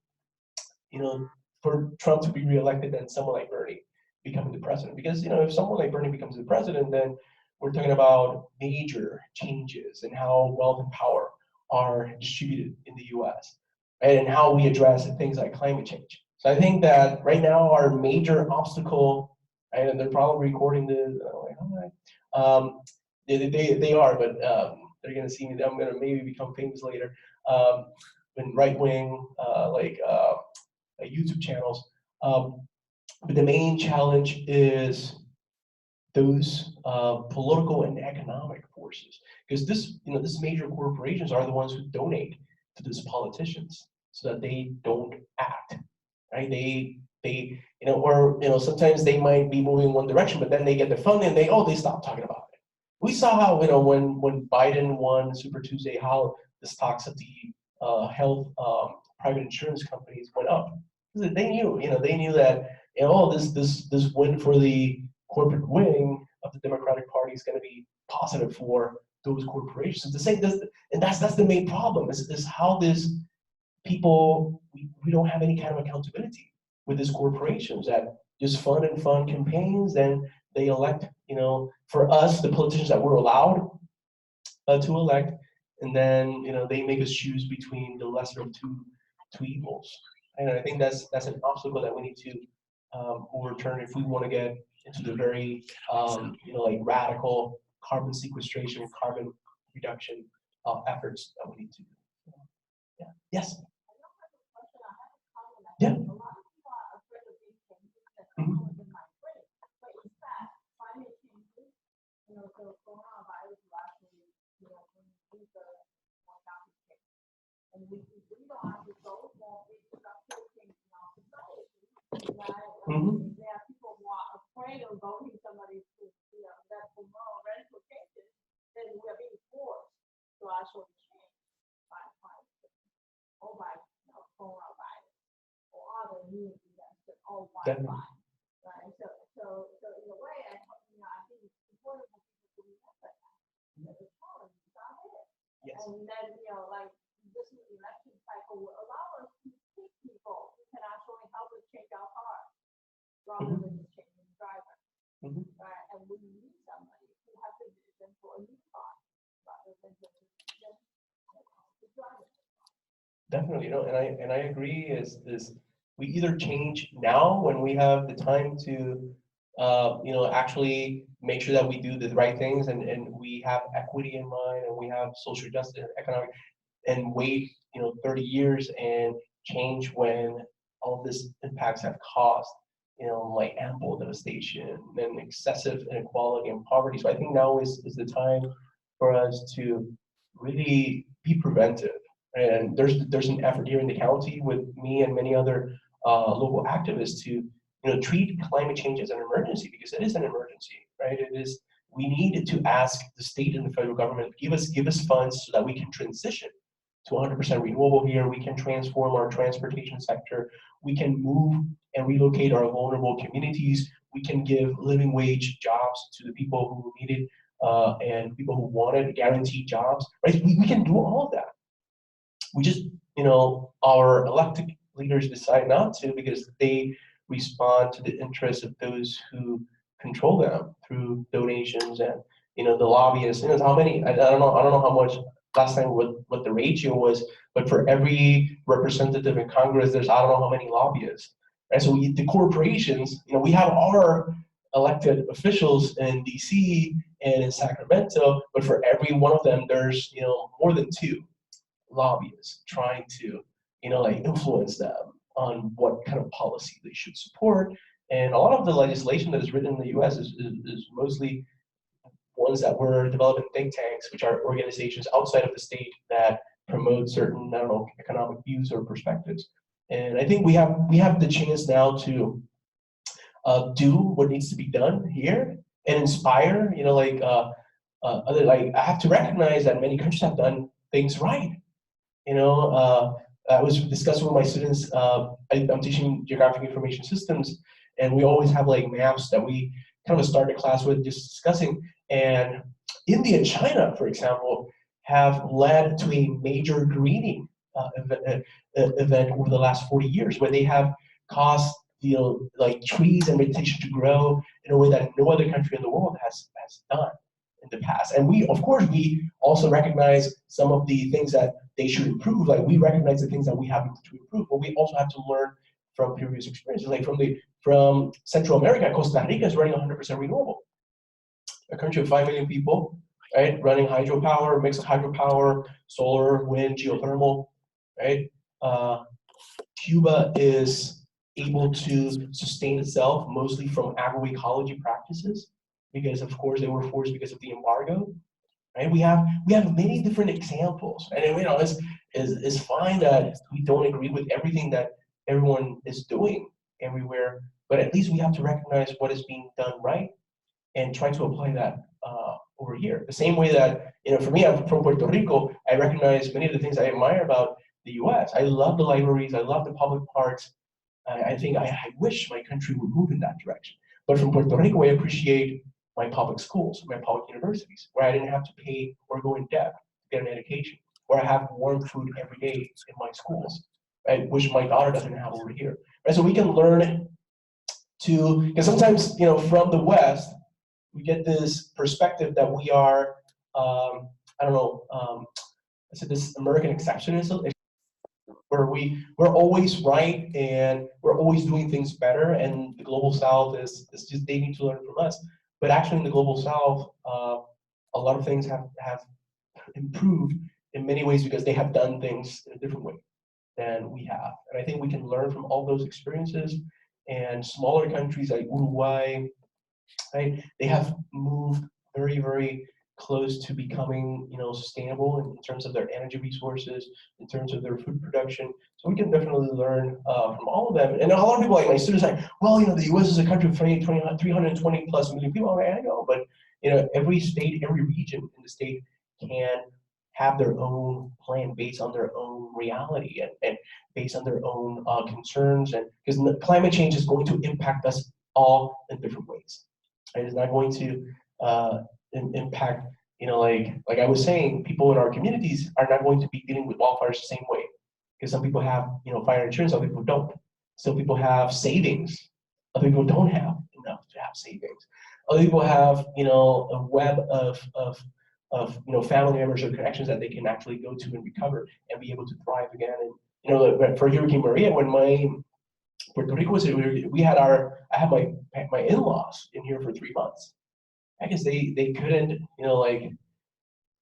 for Trump to be reelected than someone like Bernie becoming the president. Because if someone like Bernie becomes the president, then we're talking about major changes in how wealth and power are distributed in the U.S. and how we address things like climate change. So I think that right now our major obstacle right? And they're probably recording the. Like, all right. They are, but they're gonna see me. I'm gonna maybe become famous later. In right wing YouTube channels. But the main challenge is those political and economic forces, because this major corporations are the ones who donate to these politicians so that they don't act, right? Or sometimes they might be moving one direction, but then they get the funding and they stop talking about it. We saw how when Biden won Super Tuesday, how the stocks of the health private insurance companies went up. They knew that this win for the corporate wing of the Democratic Party is going to be positive for those corporations. The same, and that's the main problem is how this people we don't have any kind of accountability with these corporations that just fund campaigns, then they elect for us the politicians that we're allowed to elect, and then they make us choose between the lesser of two evils. And I think that's an obstacle that we need to overturn if we want to get into the very radical carbon sequestration, carbon reduction efforts that we need to do. Yeah. Yes. Yeah. Mm-hmm. There are people who are afraid of voting somebody that promote radical changes, then we are being forced to actually change by coronavirus or other new events that all Wi-Fi, right? So in a way, I think it's important for people to remember that the challenges are there. Yes. And then this election cycle will allow us to pick people who can actually help us change our heart. Rather than just changing the driver. Right? And we need somebody who has a vision for a new car rather than just the driver. Definitely, and I agree. Is we either change now when we have the time to, actually make sure that we do the right things and we have equity in mind and we have social justice and economic, and wait 30 years and change when all of these impacts have caused ample devastation and excessive inequality and poverty. So I think now is the time for us to really be preventive. And there's an effort here in the county with me and many other local activists to treat climate change as an emergency, because it is an emergency, right? It is. We need to ask the state and the federal government give us funds so that we can transition to 100% renewable here. We can transform our transportation sector. We can move and relocate our vulnerable communities. We can give living wage jobs to the people who need it and people who wanted guaranteed jobs. Right? We can do all of that. We just, our elected leaders decide not to because they respond to the interests of those who control them through donations and the lobbyists. How many? I don't know how much last time what the ratio was, but for every representative in Congress, there's I don't know how many lobbyists. Right? So the corporations, we have our elected officials in DC and in Sacramento, but for every one of them, there's more than two lobbyists trying to influence them on what kind of policy they should support. And a lot of the legislation that is written in the U.S. is mostly ones that were developed in think tanks, which are organizations outside of the state that promote certain economic views or perspectives. And I think we have the chance now to do what needs to be done here and inspire. I have to recognize that many countries have done things right. I was discussing with my students. I'm teaching geographic information systems, and we always have maps that we kind of start a class with just discussing. And India and China, for example, have led to a major greening event over the last 40 years, where they have caused trees and vegetation to grow in a way that no other country in the world has done in the past. And we also recognize some of the things that they should improve. We recognize the things that we have to improve, but we also have to learn from previous experiences. Like from Central America, Costa Rica is running 100% renewable. A country of 5 million people, right? Running hydropower, mix of hydropower, solar, wind, geothermal, right? Cuba is able to sustain itself mostly from agroecology practices because, of course, they were forced because of the embargo. Right? We have many different examples, and you know, it's fine that we don't agree with everything that everyone is doing everywhere, but at least we have to recognize what is being done right and try to apply that over here. The same way that, you know, for me, I'm from Puerto Rico, I recognize many of the things I admire about the US. I love the libraries, I love the public parks. I think I wish my country would move in that direction. But from Puerto Rico, I appreciate my public schools, my public universities, where I didn't have to pay or go in debt to get an education, where I have warm food every day in my schools, right, which my daughter doesn't have over here. Right? So we can learn to, because sometimes, you know, from the West, we get this perspective that we are, I don't know, I said this American exceptionism, where we're always right and we're always doing things better, and the global South is just, they need to learn from us. But actually in the global South, a lot of things have improved in many ways because they have done things in a different way than we have. And I think we can learn from all those experiences. And smaller countries like Uruguay, right, they have moved very, very close to becoming, you know, sustainable in terms of their energy resources, in terms of their food production. So we can definitely learn from all of them. And a lot of people, like my students, like, well, you know, the U.S. is a country of 320 plus million people. I know, but you know, every state, every region in the state can have their own plan based on their own reality and based on their own concerns. And because climate change is going to impact us all in different ways. It is not going to impact, you know, like I was saying, people in our communities are not going to be dealing with wildfires the same way. Because some people have, you know, fire insurance, other people don't. Some people have savings, other people don't have enough to have savings. Other people have, you know, a web of you know, family members or connections that they can actually go to and recover and be able to thrive again. And you know, for Hurricane Maria, when my Puerto Rico was, we had I had my in-laws in here for 3 months. I guess they couldn't, you know, like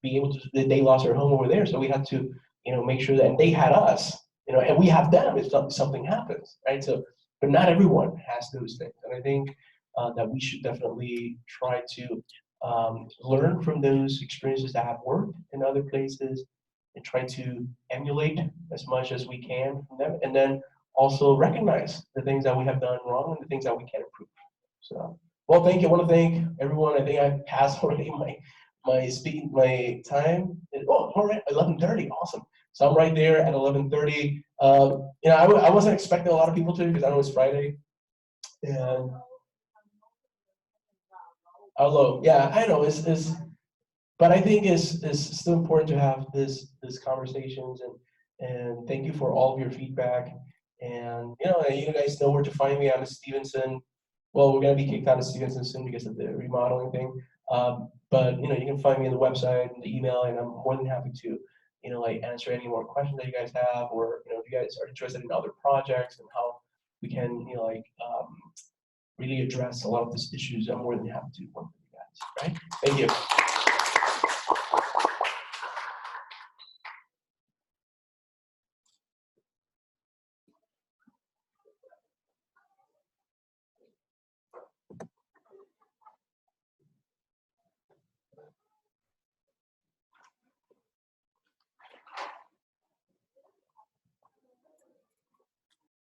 be able to, they lost their home over there, so we had to, you know, make sure that, and they had us, you know, and we have them if something happens, right? So, but not everyone has those things, and I think that we should definitely try to learn from those experiences that have worked in other places and try to emulate as much as we can from them, and then also recognize the things that we have done wrong and the things that we can improve. So, well, thank you. I want to thank everyone. I think I passed already my time. Oh, all right, 11:30. Awesome. So I'm right there at 11:30. You know, I wasn't expecting a lot of people to, because I know it's Friday. And although, yeah, I know it's but I think it's still important to have this conversations, and thank you for all of your feedback. And you know, you guys know where to find me. I'm at Stevenson. Well, we're gonna be kicked out of Stevenson soon because of the remodeling thing. But you know, you can find me on the website and the email, and I'm more than happy to, you know, like answer any more questions that you guys have, or you know, if you guys are interested in other projects and how we can, you know, like really address a lot of these issues, I'm more than happy to work with you guys. Right? Thank you.